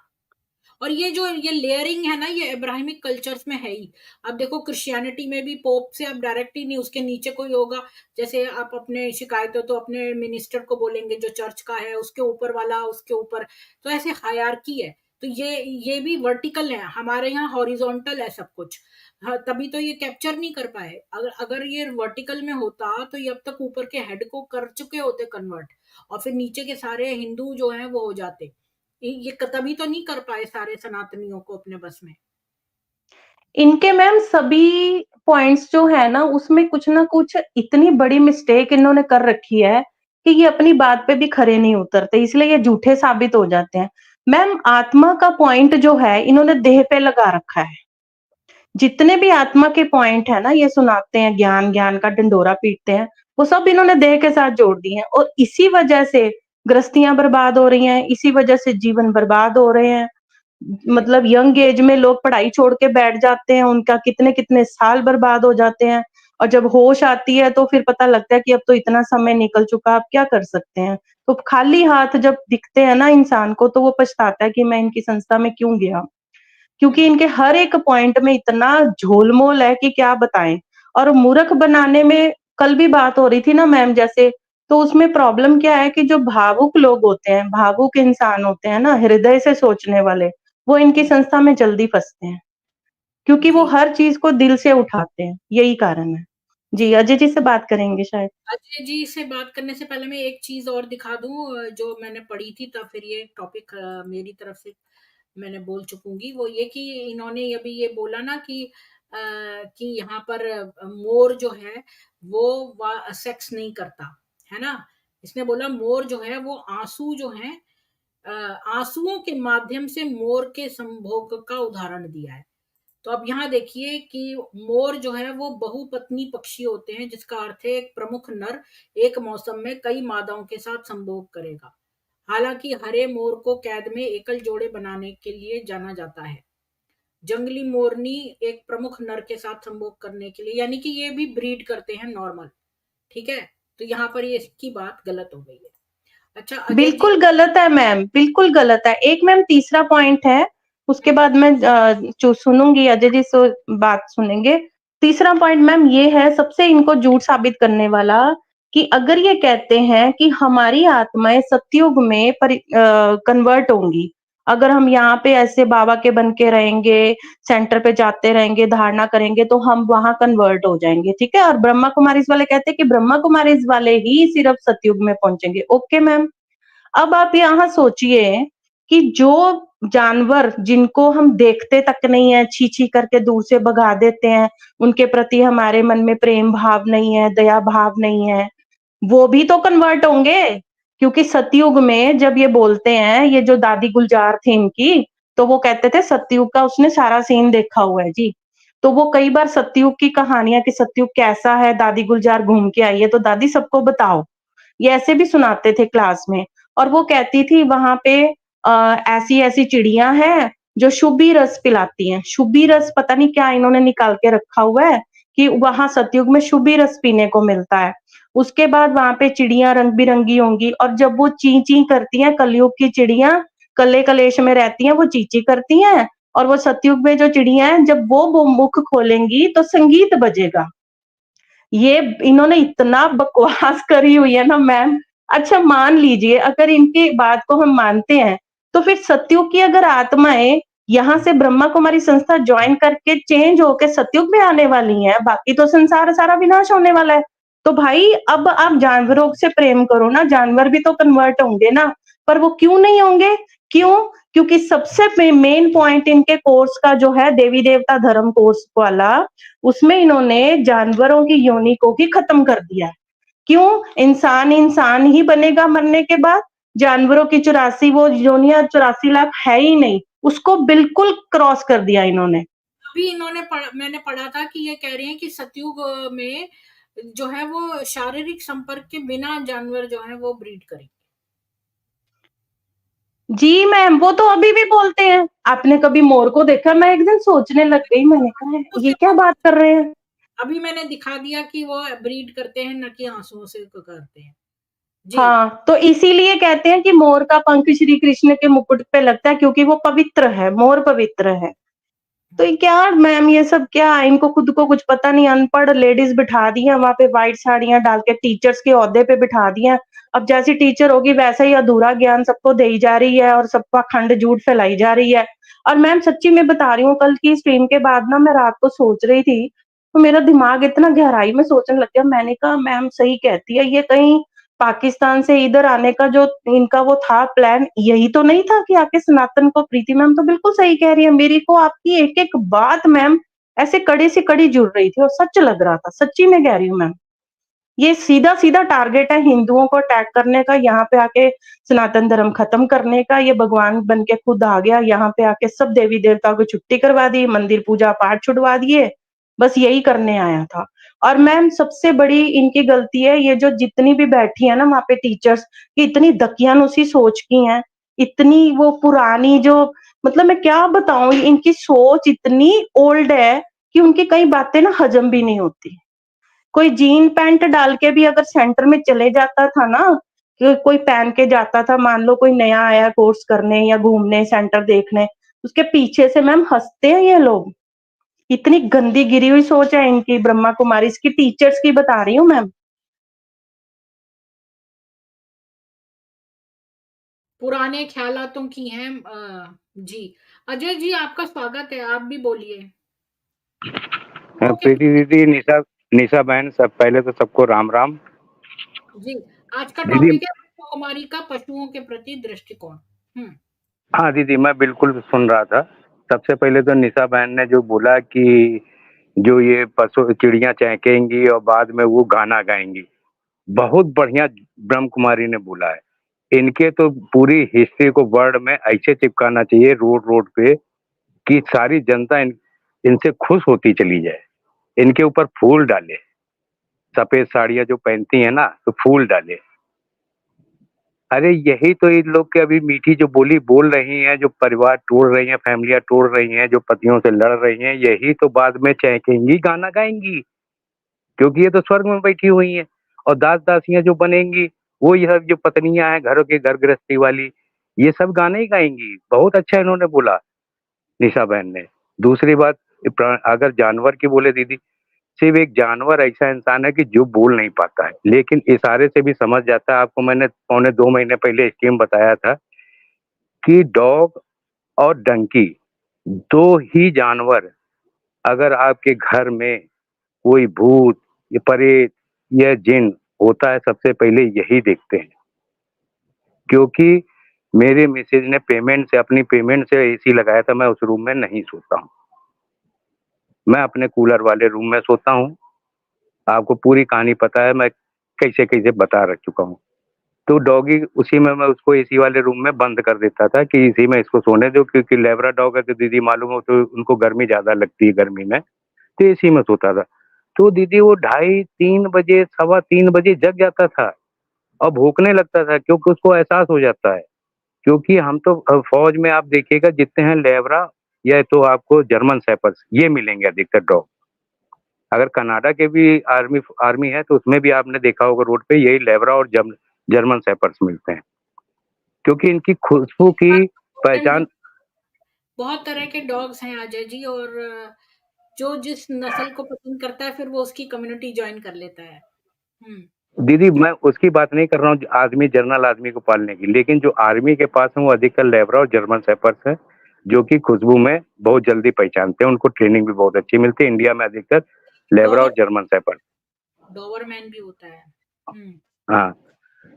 और ये जो ये लेयरिंग है ना, ये इब्राहिमिक कल्चर्स में है ही। अब देखो क्रिश्चियनिटी में भी पोप से आप डायरेक्ट ही नहीं, उसके नीचे कोई होगा। जैसे आप अपने शिकायत हो तो अपने मिनिस्टर को बोलेंगे जो चर्च का है, उसके ऊपर वाला उसके ऊपर। तो ऐसे हायरार्की है। तो ये भी वर्टिकल है, हमारे यहाँ हॉरिजॉन्टल है सब कुछ। हाँ, तभी तो ये कैप्चर नहीं कर पाए। अगर अगर ये वर्टिकल में होता तो ये अब तक ऊपर के हेड को कर चुके होते कन्वर्ट, और फिर नीचे के सारे हिंदू जो हैं वो हो जाते। ये तभी तो नहीं कर पाए सारे सनातनियों को अपने बस में। इनके मैम सभी पॉइंट्स जो है ना, उसमें कुछ ना कुछ इतनी बड़ी मिस्टेक इन्होंने कर रखी है कि ये अपनी बात पे भी खरे नहीं उतरते, इसलिए ये झूठे साबित हो जाते हैं। मैम आत्मा का पॉइंट जो है इन्होंने देह पे लगा रखा है। जितने भी आत्मा के पॉइंट है ना, ये सुनाते हैं, ज्ञान ज्ञान का डंडोरा पीटते हैं, वो सब इन्होंने देह के साथ जोड़ दिए हैं। और इसी वजह से गृहस्थियां बर्बाद हो रही हैं, इसी वजह से जीवन बर्बाद हो रहे हैं। मतलब यंग एज में लोग पढ़ाई छोड़ के बैठ जाते हैं, उनका कितने कितने साल बर्बाद हो जाते हैं, और जब होश आती है तो फिर पता लगता है कि अब तो इतना समय निकल चुका, अब क्या कर सकते हैं। तो खाली हाथ जब दिखते हैं ना इंसान को, तो वो पछताता है कि मैं इनकी संस्था में क्यों गया, क्योंकि इनके हर एक पॉइंट में इतना झोलमोल है कि क्या बताएं। और मूर्ख बनाने में कल भी बात हो रही थी ना मैम, जैसे, तो उसमें प्रॉब्लम क्या है कि जो भावुक लोग होते हैं, भावुक इंसान होते हैं ना, हृदय से सोचने वाले, वो इनकी संस्था में जल्दी फंसते हैं, क्योंकि वो जी, हर चीज को दिल से उठाते हैं, यही कारण है। जी, अजय जी से बात करेंगे शायद। अजय जी से बात करने से पहले मैं एक चीज और दिखा दूं जो मैंने पढ़ी थी, तब फिर ये टॉपिक मेरी तरफ से मैंने बोल चुकूंगी। वो ये कि इन्होंने अभी ये बोला ना कि यहाँ पर मोर जो है वो सेक्स नहीं करता है ना। इसने बोला मोर जो है वो आंसू जो है, आंसुओं के माध्यम से मोर के संभोग का उदाहरण दिया है। तो अब यहाँ देखिए कि मोर जो है वो बहुपत्नी पक्षी होते हैं, जिसका अर्थ है एक प्रमुख नर एक मौसम में कई मादाओं के साथ संभोग करेगा। हालांकि हरे मोर को कैद में एकल जोड़े बनाने के लिए जाना जाता है। जंगली मोरनी एक प्रमुख नर के साथ संभोग करने के लिए, यानी कि ये भी ब्रीड करते हैं नॉर्मल। ठीक है, तो यहाँ पर ये इसकी बात गलत हो गई है। अच्छा अजय जी, बिल्कुल गलत है मैम, बिल्कुल गलत है। एक मैम तीसरा पॉइंट है, उसके बाद मैं सुनूंगी, अजय जी से बात सुनेंगे। तीसरा पॉइंट मैम ये है सबसे इनको झूठ साबित करने वाला कि अगर ये कहते हैं कि हमारी आत्माएं सतयुग में कन्वर्ट होंगी, अगर हम यहाँ पे ऐसे बाबा के बन के रहेंगे, सेंटर पे जाते रहेंगे, धारणा करेंगे तो हम वहां कन्वर्ट हो जाएंगे, ठीक है। और ब्रह्मा कुमारीज वाले कहते हैं कि ब्रह्मा कुमारीज वाले ही सिर्फ सतयुग में पहुंचेंगे। ओके मैम, अब आप यहाँ सोचिए कि जो जानवर जिनको हम देखते तक नहीं है, छी छी करके दूर से भगा देते हैं, उनके प्रति हमारे मन में प्रेम भाव नहीं है, दया भाव नहीं है, वो भी तो कन्वर्ट होंगे। क्योंकि सतयुग में जब ये बोलते हैं, ये जो दादी गुलजार थी इनकी, तो वो कहते थे सतयुग का उसने सारा सीन देखा हुआ है जी। तो वो कई बार सतयुग की कहानियां कि सतयुग कैसा है, दादी गुलजार घूम के आई है तो दादी सबको बताओ, ये ऐसे भी सुनाते थे क्लास में। और वो कहती थी वहां पे ऐसी ऐसी चिड़िया हैं जो शुभी रस पिलाती हैं। शुभी रस पता नहीं क्या इन्होंने निकाल के रखा हुआ है कि वहां सतयुग में शुभी रस पीने को मिलता है। उसके बाद वहां पे चिड़िया रंग बिरंगी होंगी और जब वो ची ची करती हैं, कलयुग की चिड़िया कले कलेश में रहती हैं, वो ची ची करती हैं। और वो सतयुग में जो चिड़िया हैं जब वो मुख खोलेंगी तो संगीत बजेगा। ये इन्होंने इतना बकवास करी हुई है ना मैम। अच्छा मान लीजिए अगर इनकी बात को हम मानते हैं तो फिर सतयुग की अगर आत्माएं यहाँ से ब्रह्मा कुमारी संस्था ज्वाइन करके चेंज होके सतयुग में आने वाली हैं, बाकी तो संसार सारा विनाश होने वाला है। तो भाई अब आप जानवरों से प्रेम करो ना, जानवर भी तो कन्वर्ट होंगे ना। पर वो क्यों नहीं होंगे? क्यों? क्योंकि सबसे मेन पॉइंट इनके कोर्स का जो है देवी देवता धर्म कोर्स वाला, उसमें इन्होंने जानवरों की योनि को ही खत्म कर दिया है। क्यों? इंसान इंसान ही बनेगा मरने के बाद, जानवरों की 84 वो योनियां 84 लाख है ही नहीं, उसको बिल्कुल क्रॉस कर दिया इन्होंने। अभी मैंने पढ़ा था कि ये कह रहे हैं कि सतयुग में जो है वो शारीरिक संपर्क के बिना जानवर जो है वो ब्रीड करेंगे। जी मैम, वो तो अभी भी बोलते हैं। आपने कभी मोर को देखा? मैं एक दिन सोचने लग गई, मैंने कहा ये क्या बात कर रहे हैं। अभी मैंने दिखा दिया कि वो ब्रीड करते हैं, न कि आंसुओं से करते हैं जी। हाँ, तो इसीलिए कहते हैं कि मोर का पंख श्री कृष्ण के मुकुट पे लगता है क्योंकि वो पवित्र है, मोर पवित्र है। तो ये क्या मैम, ये सब क्या, इनको खुद को कुछ पता नहीं, अनपढ़ लेडीज बिठा दी है वहां पे व्हाइट साड़ियां डाल के, टीचर्स के ओहदे पे बिठा दिया। अब जैसी टीचर होगी वैसा ही अधूरा ज्ञान सबको दे जा रही है और सबका खंड झूठ फैलाई जा रही है। और मैम सच्ची में बता रही हूँ, कल की स्ट्रीम के बाद ना मैं रात को सोच रही थी तो मेरा दिमाग इतना गहराई में सोचने लग गया। मैंने कहा मैम सही कहती है, ये कहीं पाकिस्तान से इधर आने का जो इनका वो था प्लान, यही तो नहीं था कि आके सनातन को। प्रीति मैम तो बिल्कुल सही कह रही है, मेरी को आपकी एक एक बात मैम ऐसे कड़ी से कड़ी जुड़ रही थी और सच लग रहा था, सच्ची में कह रही हूँ मैम। ये सीधा सीधा टारगेट है हिंदुओं को अटैक करने का, यहाँ पे आके सनातन धर्म खत्म करने का। ये भगवान बन के खुद आ गया यहाँ पे आके, सब देवी देवताओं को छुट्टी करवा दी, मंदिर पूजा पाठ छुड़वा दिए, बस यही करने आया था। और मैम सबसे बड़ी इनकी गलती है, ये जो जितनी भी बैठी है ना वहां पे टीचर्स, ये इतनी दकियानुसी सोच की हैं, इतनी वो पुरानी जो, मतलब मैं क्या बताऊं, इनकी सोच इतनी ओल्ड है कि उनकी कई बातें ना हजम भी नहीं होती। कोई जीन पैंट डाल के भी अगर सेंटर में चले जाता था ना, कोई पहन के जाता था, मान लो कोई नया आया कोर्स करने या घूमने सेंटर देखने, उसके पीछे से मैम हंसते हैं ये लोग। इतनी गंदी गिरी हुई सोच है इनकी, ब्रह्मा कुमारी इसकी टीचर्स की बता रही हूँ मैम। पुराने ख्यालातों की हैं जी। अजय जी आपका स्वागत है, आप भी बोलिए। प्रीति दीदी, निशा निशा बहन, सब पहले तो सबको राम राम। जी, आज का दीदी, टॉपिक है ब्रह्मा कुमारी का पशुओं के प्रति दृष्टिकोण। हाँ दीदी, मैं बिल्कुल सुन रहा था। सबसे पहले तो निशा बहन ने जो बोला कि जो ये पशु चिड़िया चहकेंगी और बाद में वो गाना गाएंगी, बहुत बढ़िया ब्रह्म कुमारी ने बोला है। इनके तो पूरी हिस्ट्री को वर्ड में ऐसे चिपकाना चाहिए रोड रोड पे कि सारी जनता इनसे खुश होती चली जाए। इनके ऊपर फूल डाले, सफेद साड़ियाँ जो पहनती है ना तो फूल डाले। अरे यही तो इन लोग के अभी मीठी जो बोली बोल रही हैं, जो परिवार तोड़ रही हैं, फैमिलियां तोड़ रही हैं, जो पतियों से लड़ रही हैं, यही तो बाद में चहकेंगी, गाना गाएंगी। क्योंकि ये तो स्वर्ग में बैठी हुई हैं। और दास दासियां जो बनेंगी, वो यह जो पत्नियां हैं घरों के घर गृहस्थी वाली, ये सब गाने ही गाएंगी। बहुत अच्छा इन्होंने बोला निशा बहन ने। दूसरी बात, अगर जानवर की बोले दीदी, सिर्फ एक जानवर ऐसा इंसान है कि जो बोल नहीं पाता है, लेकिन इशारे से भी समझ जाता है। आपको मैंने पौने 2 महीने पहले स्कीम बताया था कि डॉग और डंकी 2 ही जानवर अगर आपके घर में कोई भूत या प्रेत या जिन होता है, सबसे पहले यही देखते हैं। क्योंकि मेरे मिसेज ने अपनी पेमेंट से एसी लगाया था, मैं उस रूम में नहीं सोता हूँ। मैं अपने कूलर वाले रूम में सोता हूँ। आपको पूरी कहानी पता है, मैं कैसे-कैसे बता रख चुका हूँ। तो डॉगी उसी में मैं उसको एसी वाले रूम में बंद कर देता था कि इसी में इसको सोने दो, क्योंकि लेब्राडोर है तो दीदी मालूम हो तो उनको गर्मी ज़्यादा लगती है गर्मी में, तो एसी में सोता था। तो दीदी वो ढाई 3 बजे, सवा 3 बजे जग जाता था और भौंकने लगता था, क्योंकि उसको एहसास हो जाता है। क्योंकि हम तो फ़ौज में आप देखिएगा जितने हैं लेब्रा या तो आपको जर्मन शेपर्ड्स ये मिलेंगे अधिकतर डॉग। अगर कनाडा के भी आर्मी आर्मी है तो उसमें भी आपने देखा होगा रोड पे यही लेब्रा और जर्मन शेपर्ड्स मिलते हैं। क्योंकि इनकी खुशबू की पहचान बहुत तरह के डॉग्स हैं अजय जी, और जो जिस नस्ल को पसंद करता है फिर वो उसकी कम्युनिटी ज्वाइन कर लेता है। दीदी मैं उसकी बात नहीं कर रहा हूँ आदमी जनरल आदमी को पालने की, लेकिन जो आर्मी के पास है वो अधिकतर लेब्रा और जर्मन शेपर्ड्स है, जो कि खुशबू में बहुत जल्दी पहचानते हैं। उनको ट्रेनिंग भी बहुत अच्छी मिलती है। इंडिया में अधिकतर लेब्रा और जर्मन शेपर्ड, डोबरमैन भी होता है। हाँ,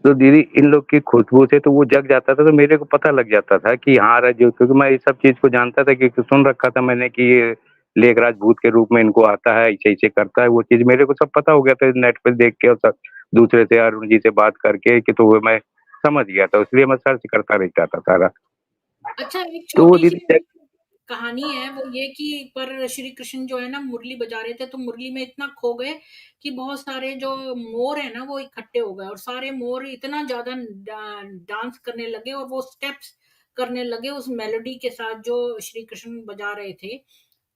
तो दीदी इन लोग की खुशबू से तो वो जग जाता था, तो मेरे को पता लग जाता था कि हाँ रज्जू, क्योंकि मैं ये सब चीज़ को जानता था, क्योंकि सुन रखा था मैंने कि ये लेखराज भूत के रूप में इनको आता है, ऐसे-ऐसे करता है। वो चीज़ मेरे को सब पता हो गया था नेट पे देख के और सब दूसरे से अरुण जी से बात करके कि तो वो मैं समझ गया था, इसलिए मैं सर्च करता रहता था सारा। अच्छा, एक तो वो छोटी-सी दीदी कहानी है, वो ये कि पर श्री कृष्ण जो है ना मुरली बजा रहे थे, तो मुरली में इतना खो गए कि बहुत सारे जो मोर है ना वो इकट्ठे हो गए, और सारे मोर इतना ज्यादा डांस करने लगे और वो स्टेप्स करने लगे उस मेलोडी के साथ जो श्री कृष्ण बजा रहे थे।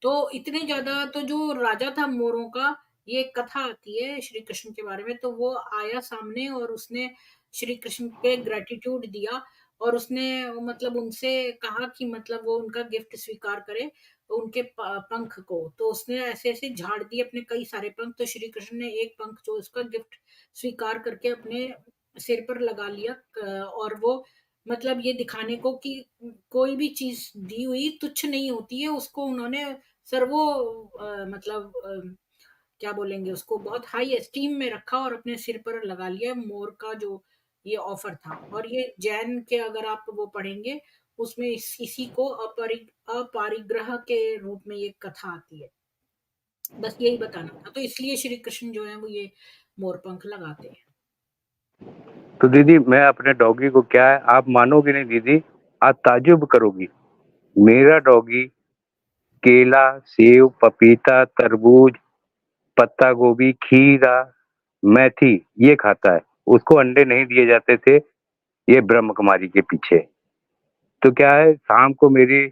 तो इतने ज्यादा, तो जो राजा था मोरों का, ये एक कथा आती है श्री कृष्ण के बारे में, तो वो आया सामने और उसने श्री कृष्ण पे ग्रेटिट्यूड दिया, और उसने मतलब उनसे कहा कि मतलब वो उनका गिफ्ट स्वीकार करे, उनके पंख को। तो उसने ऐसे ऐसे झाड़ दिए अपने कई सारे पंख, तो श्री कृष्ण ने एक पंख जो उसका गिफ्ट स्वीकार करके अपने सिर पर लगा लिया। और वो मतलब ये दिखाने को कि कोई भी चीज दी हुई तुच्छ नहीं होती है, उसको उन्होंने सर्वो मतलब क्या बोलेंगे उसको, बहुत हाई एस्टीम में रखा और अपने सिर पर लगा लिया। मोर का जो ये ऑफर था, और ये जैन के अगर आप वो पढ़ेंगे उसमें इसी को अपरिग्रह के रूप में ये कथा आती है। बस यही बताना था, तो इसलिए श्री कृष्ण जो है वो ये मोर पंख लगाते हैं। तो दीदी मैं अपने डॉगी को क्या है, आप मानोगी नहीं दीदी, आप ताज्जुब करोगी। मेरा डॉगी केला, सेब, पपीता, तरबूज, पत्ता गोभी, खीरा, मेथी ये खाता है। उसको अंडे नहीं दिए जाते थे, ये ब्रह्म कुमारी के पीछे। तो क्या है, शाम को मेरी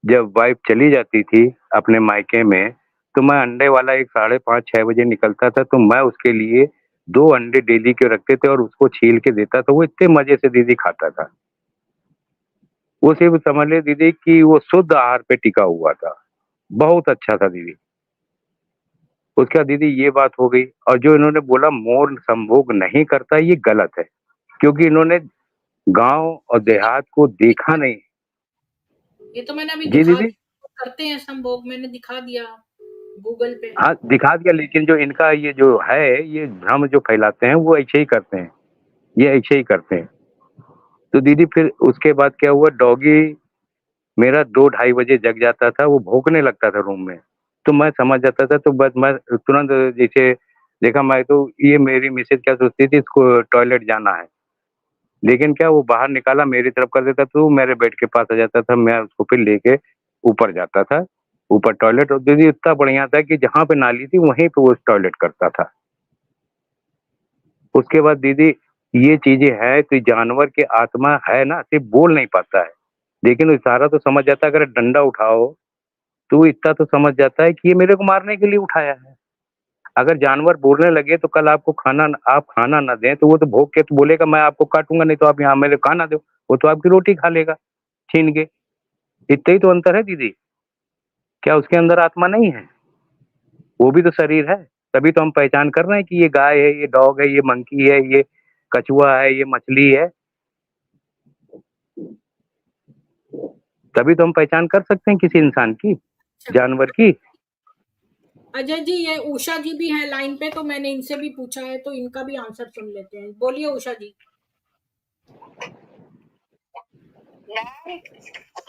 जब वाइफ चली जाती थी अपने मायके में, तो मैं अंडे वाला एक 5:30-6 बजे निकलता था, तो मैं उसके लिए 2 अंडे डेली के रखते थे और उसको छील के देता था। वो इतने मज़े से दीदी खाता था। वो सिर्फ़ समझ ले दीदी कि वो शुद्ध आहार पे टिका हुआ था। बहुत अच्छा था दीदी। उसके बाद दीदी ये बात हो गई, और जो इन्होंने बोला मोर संभोग नहीं करता, ये गलत है। क्योंकि इन्होंने गाँव और देहात को देखा नहीं। ये तो मैंने अभी जी दिखा दीदी? दिया, करते हैं संभोग, मैंने दिखा दिया गूगल पे। हाँ, दिखा दिया, लेकिन जो इनका ये जो है, ये भ्रम जो फैलाते हैं, वो ऐसे ही करते हैं। ये ऐसे ही करते हैं। तो दीदी फिर उसके बाद क्या हुआ, डॉगी मेरा 2 ढाई बजे जग जाता था, वो भौंकने लगता था रूम में। तो मैं समझ जाता था, तो बस मैं तुरंत जैसे देखा, मैं तो ये मेरी मिसेज़ क्या सोचती थी इसको टॉयलेट जाना है। लेकिन क्या वो बाहर निकाला मेरी तरफ कर देता, तो वो मेरे बेड के पास आ जाता था, मैं उसको फिर लेके ऊपर जाता था, ऊपर टॉयलेट। और दीदी इतना बढ़िया था कि जहाँ पे नाली थी वहीं पे वो टॉयलेट करता था। उसके बाद दीदी ये चीज़ें हैं, तो जानवर की आत्मा है ना, सिर्फ़ बोल नहीं पाता है, लेकिन वो इशारा तो समझ जाता है। अगर डंडा उठाओ, तो वो इतना तो समझ जाता है कि ये मेरे को मारने के लिए उठाया है। अगर जानवर बोलने लगे तो कल आपको आप खाना ना दें, तो वो तो भौंक के तो बोलेगा मैं आपको काटूँगा, नहीं तो आप यहाँ मेरे को खाना दो। वो तो आपकी रोटी खा लेगा, छीन के। इतना ही तो अंतर है दीदी। क्या उसके अंदर आत्मा नहीं है? वो भी तो शरीर है। तभी तो हम पहचान कर रहे हैं कि ये गाय है, ये डॉग है, ये मंकी है, ये कछुआ है, ये मछली है। तभी तो हम पहचान कर सकते हैं किसी इंसान की, जानवर की। अजय जी, ये उषा जी भी हैं लाइन पे, तो मैंने इनसे भी पूछा है, तो इनका भी आंसर सुन लेते हैं। बोलिए उषा जी।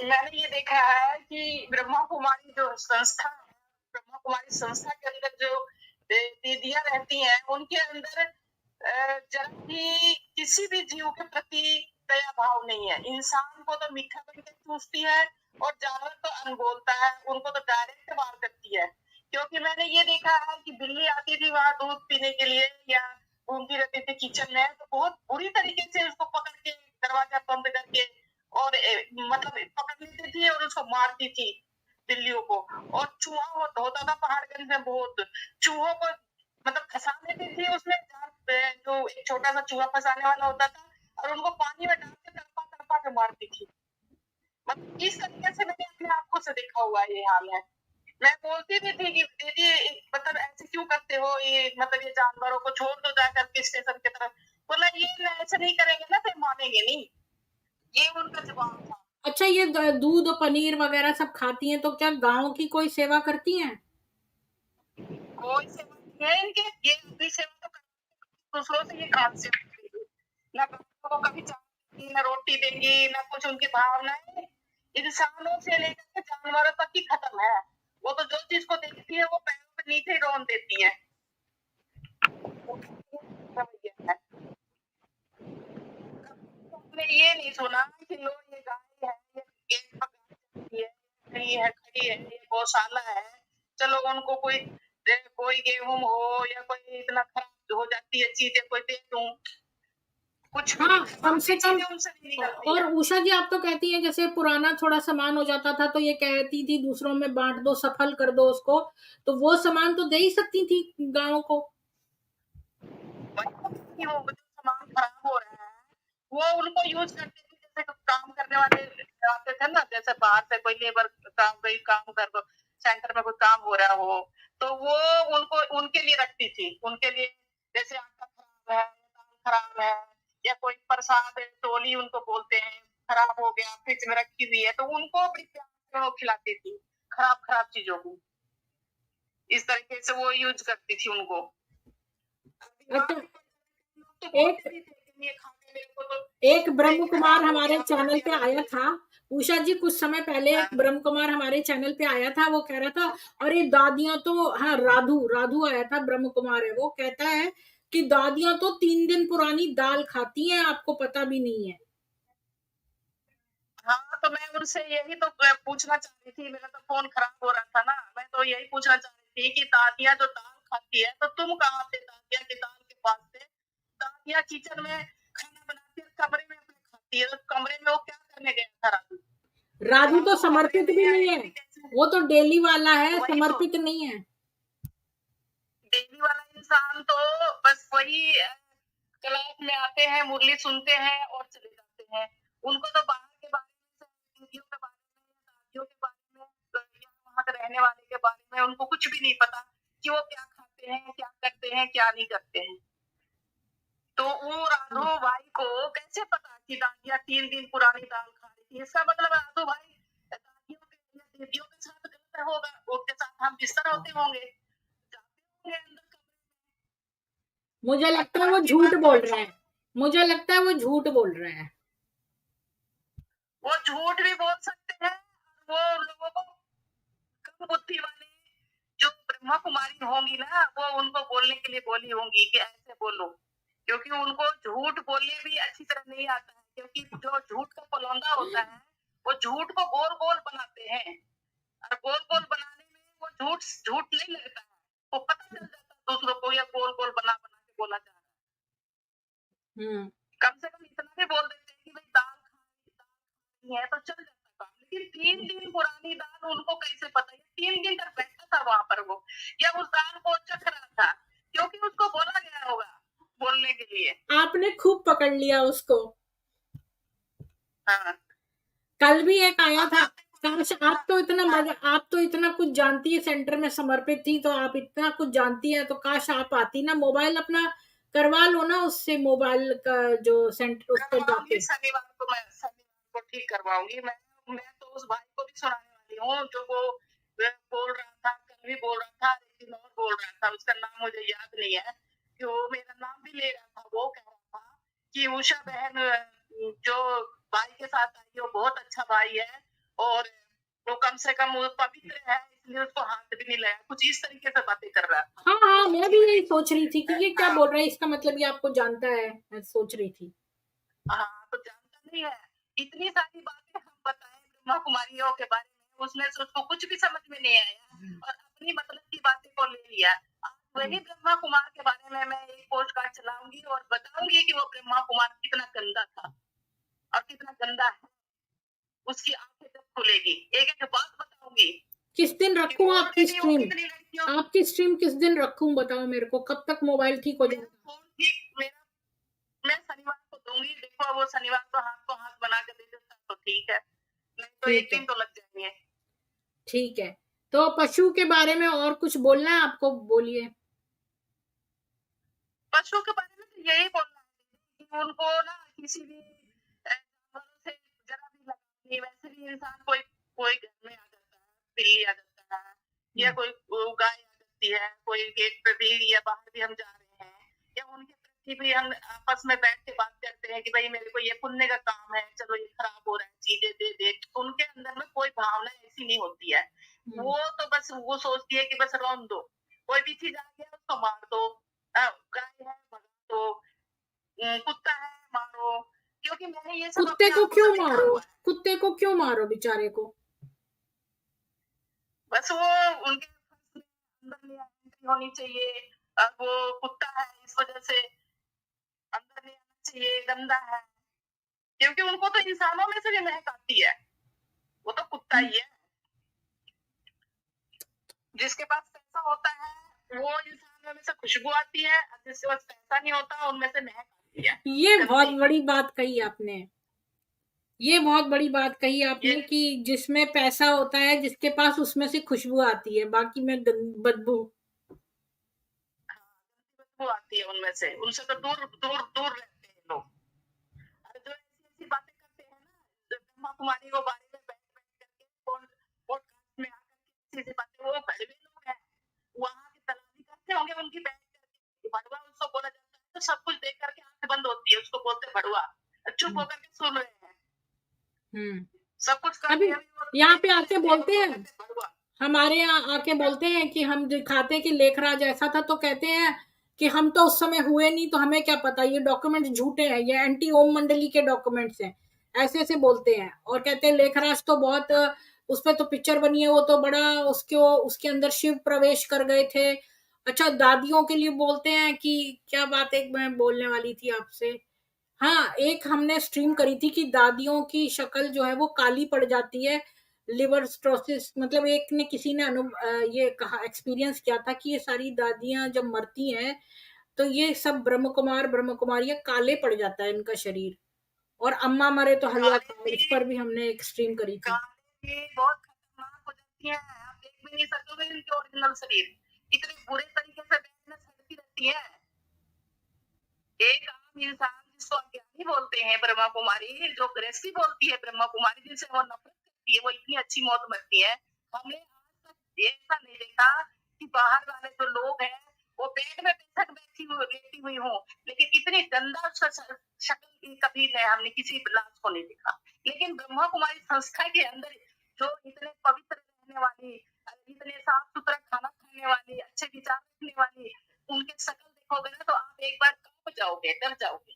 मैंने ये देखा है कि ब्रह्मा कुमारी जो संस्था है, ब्रह्मा कुमारी संस्था के अंदर जो दीदियां रहती हैं, उनके अंदर जरा भी किसी भी जीव के प्रति दया भाव नहीं है। इंसान को तो मीठा बन के चूसती है और जानवर तो अनबोलता है, उनको तो डायरेक्ट वार करती है। क्योंकि मैंने ये देखा है कि बिल्ली आती थी वहां दूध पीने के लिए या घूमती रहती थी किचन में, तो बहुत बुरी तरीके से उसको पकड़ के दरवाजा बंद करके और मतलब पकड़ लेती थी और उसको मारती थी बिल्लियों को। और चूहा होता था पहाड़गंज में बहुत, चूहों को मतलब फंसा लेती थी उसमें, जो एक छोटा सा चूहा फंसाने वाला होता था, और उनको पानी में डाल के तड़पा तड़पा के मारती थी। मतलब इस तरीके से मैंने अपने आंखों से देखा हुआ ये हाल है। मैं बोलती भी थी कि दीदी मतलब ऐसे क्यों करते हो, ये मतलब ये जानवरों को छोड़ दो जाकर के स्टेशन की तरफ। बोला ये ऐसे नहीं करेंगे ना फिर मानेंगे नहीं, ये उनका जवाब था। अच्छा, ये दूध पनीर वगैरह सब खाती हैं, तो क्या गांव की कोई सेवा करती हैं? कोई सेवा नहीं है इनके, ये अपनी सेवा तो दूसरों से ये काम से ना बच्चों को कभी चाय ना रोटी देंगी, ना कुछ। उनकी भावनाएं इंसानों से लेकर के जानवरों तक की खत्म है। वो तो जो चीज को देखती है वो पैरों पे नीचे ही रौन देती है। हमने ये नहीं सुना कि लोग ये गाय है, ये गेट पर गाय है, खड़ी है, ये गौशाला है, चलो उनको कोई गेहूं हो या कोई इतना खराब हो जाती है चीजें कोई दे दूं, कुछ हाँ, कम से कम। उनसे नहीं निकलती और है। उषा जी, आप तो कहती हैं जैसे पुराना थोड़ा सामान हो जाता था तो ये कहती थी दूसरों में बांट दो, सफल कर दो उसको, तो वो सामान तो दे ही सकती थी गांव को। वो जो सामान खराब हो रहा है वो उनको यूज करते थे, जैसे काम करने वाले आते थे ना, जैसे बाहर से कोई लेबर काम कर दो, सेंटर में कोई काम हो रहा हो तो वो उनको उनके लिए रखती थी, उनके लिए। जैसे आटा खराब है, दाल खराब है, या कोई प्रसाद टोली उनको बोलते हैं, खराब हो गया फ्रिज में रखी हुई है, तो उनको बड़ी प्यार से वो खिलाती थी खराब चीजों को। इस तरीके से वो यूज करती थी उनको। अच्छा, एक ब्रह्म कुमार हमारे चैनल पे आया था, उषा जी, कुछ समय पहले एक ब्रह्म कुमार हमारे चैनल पे आया था, वो कह रहा था अरे दादियां तो, हाँ राधू आया था, ब्रह्म कुमार है वो, कहता है कि दादियां तो 3 दिन पुरानी दाल खाती हैं, आपको पता भी नहीं है। हाँ, तो मैं उनसे यही तो पूछना चाह रही थी, मेरा तो फोन खराब हो रहा था ना, मैं तो यही पूछना चाह रही थी कि दादियां जो दाल खाती है तो तुम कहाँ थे दादियां की दाल के पास थे? दादियां किचन में खाना बनाती है, कमरे में अपने खाती है, तो कमरे में वो क्या करने गया था राधू तो समर्पित भी नहीं है, वो तो डेली वाला है, समर्पित नहीं है। डेली वाला इंसान तो बस वही क्लास में आते हैं, मुरली सुनते हैं और चले जाते हैं। उनको तो बाहर के बारे में, दीदियों के बारे में, दादियों के बारे में, वहां के रहने वाले के बारे में उनको कुछ भी नहीं पता कि वो क्या खाते हैं, क्या करते हैं, क्या नहीं करते हैं। तो वो राधो भाई को कैसे पता कि दादियां 3 दिन पुरानी दाल खा रही थी? इसका मतलब राधो भाई दादियों के दीदियों के साथ गलत होगा, उनके साथ हम बिस्तर होते होंगे, जाते होंगे अंदर। मुझे लगता है वो झूठ बोल रहा है, मुझे लगता है वो झूठ बोल रहा है। वो झूठ भी बोल सकते हैं, वो लोगों को कम बुद्धि वाले जो ब्रह्मा कुमारी होंगी ना, वो उनको बोलने के लिए बोली होंगी कि ऐसे बोलो, क्योंकि उनको झूठ बोलने भी अच्छी तरह नहीं आता है। क्योंकि जो झूठ का पलौंदा होता है वो झूठ को गोल गोल बनाते हैं, और गोल गोल बनाने में वो झूठ नहीं लगता है, वो पता चल जाता है दूसरों को, या गोल गोल बना बना के बोला जा रहा है। कम से कम इतना भी बोल देते हैं कि भाई दाल खानी है तो चल जाता काम। लेकिन 3 दिन पुरानी दाल उनको कैसे पता है? 3 दिन तक बैठा था वहां पर वो, या उस दाल को चख रहा था, क्योंकि उसको बोला गया होगा बोलने के लिए। आपने खूब पकड़ लिया उसको। हाँ, कल भी एक आया था, काश आप तो इतना आप तो इतना कुछ जानती है, सेंटर में समर्पित थी तो आप इतना कुछ जानती है, तो काश आप आती ना, मोबाइल अपना करवा लो ना उससे, मोबाइल का जो सेंटर उस पर जाके। शनिवार को ठीक करवाऊंगी। मैं तो उस भाई को भी सुनाने वाली हूँ जो वो बोल रहा था, कल भी बोल रहा था, एक दिन और बोल रहा था, उसका नाम मुझे याद नहीं है, कि वो मेरा नाम भी ले रहा था। वो कह रहा था कि उषा बहन जो भाई के साथ आई, वो बहुत अच्छा भाई है और वो कम से कम वो पवित्र है, इसलिए उसको हाथ भी नहीं लगाया, कुछ इस तरीके से बातें कर रहा था। हाँ हाँ, मैं भी यही सोच रही थी कि ये क्या बोल रहा है, इसका मतलब ये आपको जानता है, मैं सोच रही थी। हाँ, तो जानता नहीं है। इतनी सारी बातें हम बताएं ब्रह्मा कुमारियों के बारे में, उसने से उसको कुछ भी समझ में नहीं आया और अपनी मतलब की बातें को ले लिया। आज वही ब्रह्मा कुमार के बारे में मैं एक पोस्ट कार्ड चलाऊंगी और बताऊंगी कि वो ब्रह्मा कुमार कितना गंदा था और कितना गंदा है। उसकी आंखें जब खुलेगी, एक एक बात बताऊंगी। किस दिन रखूं आपकी स्ट्रीम? कितनी लड़कियों आपकी स्ट्रीम किस दिन रखूं, बताओ मेरे को, कब तक मोबाइल ठीक हो जाएगा? फोन ठीक मेरा मैं शनिवार को दूंगी। देखो वो शनिवार को हाथ बना के दे देता तो ठीक है, नहीं तो ठीक एक दिन तो लग जाएंगे। ठीक है, तो पशु के बारे में और कुछ बोलना है आपको, बोलिए। पशु के बारे में तो यही बोलना है कि उनको ना किसी भी जानवरों से जरा भी लगाव नहीं। वैसे भी इंसान कोई कोई घर में आ जाता है, बिल्ली आ जाता है या कोई गाय आ जाती है, कोई गेट पे भी या बाहर भी हम जा रहे हैं या उनके प्रति भी हम आपस में बैठ के बात करते हैं कि भाई मेरे को ये पुण्य का काम है, चलो ये खराब हो रहा है, चीजें दे दे। उनके अंदर में कोई भावना ऐसी नहीं होती है। वो तो बस वो सोचती है कि बस रौन दो, कोई भी चीज आ गया उसको मार दो, गाय है भगा दो, कुत्ता है मारो। क्योंकि मैंने ये सब कुत्ते को क्यों मारो? कुत्ते को क्यों मारो बेचारे को? बस वो उनके अंदर एंट्री होनी चाहिए। वो कुत्ता है इस वजह से अंदर नहीं आना चाहिए, गंदा है, क्योंकि उनको तो इंसानों में से भी महक आती है। वो तो कुत्ता ही है। जिसके पास पैसा होता है वो इंसानों में से खुशबू आती है, जिसके पास पैसा नहीं होता उनमें से महक आती है। ये बहुत बड़ी बात कही आपने, ये बहुत बड़ी बात कही आपने कि जिसमें पैसा होता है जिसके पास, उसमें से खुशबू आती है, बाकी में बदबू आती है उनमें से, उनसे तो दूर दूर दूर रहते हैं लोग। जो ऐसी बातें करते हैं ना, ब्रह्मा कुमारी को बारे में बैठ करके पॉडकास्ट में आकर ऐसी बातें, वो भड़वे लोग हैं, वहां की तलाशी करते होंगे उनकी बैठ करके। भड़वा उसको बोला जाता है, तो सब कुछ देख करके आंखें बंद होती है, उसको बोलते भड़वा, चुप होकर के सुन रहे हैं सब कुछ। अभी यहाँ पे आके बोलते हैं, हमारे यहाँ आके बोलते हैं कि हम दिखाते हैं कि लेखराज ऐसा था, तो कहते हैं कि हम तो उस समय हुए नहीं, तो हमें क्या पता, ये डॉक्यूमेंट झूठे हैं, ये एंटी ओम मंडली के डॉक्यूमेंट्स हैं, ऐसे ऐसे बोलते हैं। और कहते हैं लेखराज तो बहुत, उस पर तो पिक्चर बनी है, वो तो बड़ा उसके अंदर शिव प्रवेश कर गए थे। अच्छा, दादियों के लिए बोलते हैं कि क्या बात, एक मैं बोलने वाली थी आपसे, हाँ, एक हमने स्ट्रीम करी थी कि दादियों की शक्ल जो है वो काली पड़ जाती है, लिवर स्ट्रोसिस, मतलब एक ने किसी ने ये कहा, एक्सपीरियंस किया था कि ये सारी दादियां जब मरती हैं तो ये सब ब्रह्म कुमारियां काले पड़ जाता है इनका शरीर, और अम्मा मरे तो हलवा खाओ, इस पर भी हमने एक स्ट्रीम करी थी। बहुत खतरनाक हो जाती है, आप देख भी नहीं सकोगे इनके ओरिजिनल शरीर, इतने बुरे तरीके से सड़ती रहती है। एक आम इंसान जिसको अज्ञानी बोलते हैं ब्रह्मा कुमारी, जो गृहस्थी बोलती है ब्रह्मा कुमारी, जिनसे वो नफरत करती है, वो इतनी अच्छी मौत मरती है। हमने आज तक ऐसा नहीं देखा कि बाहर वाले जो लोग हैं वो पेट में बेशक लेटी हुई हो, लेकिन इतनी गंदा उसका शक्ल कभी नहीं, हमने किसी लाश को नहीं देखा। लेकिन ब्रह्मा कुमारी संस्था के अंदर जो इतने पवित्र रहने वाली, इतने साफ सुथरा खाना खाने वाली, अच्छे विचार रखने वाली, उनके शक्ल देखोगे ना तो आप एक बार कांप जाओगे, डर जाओगे।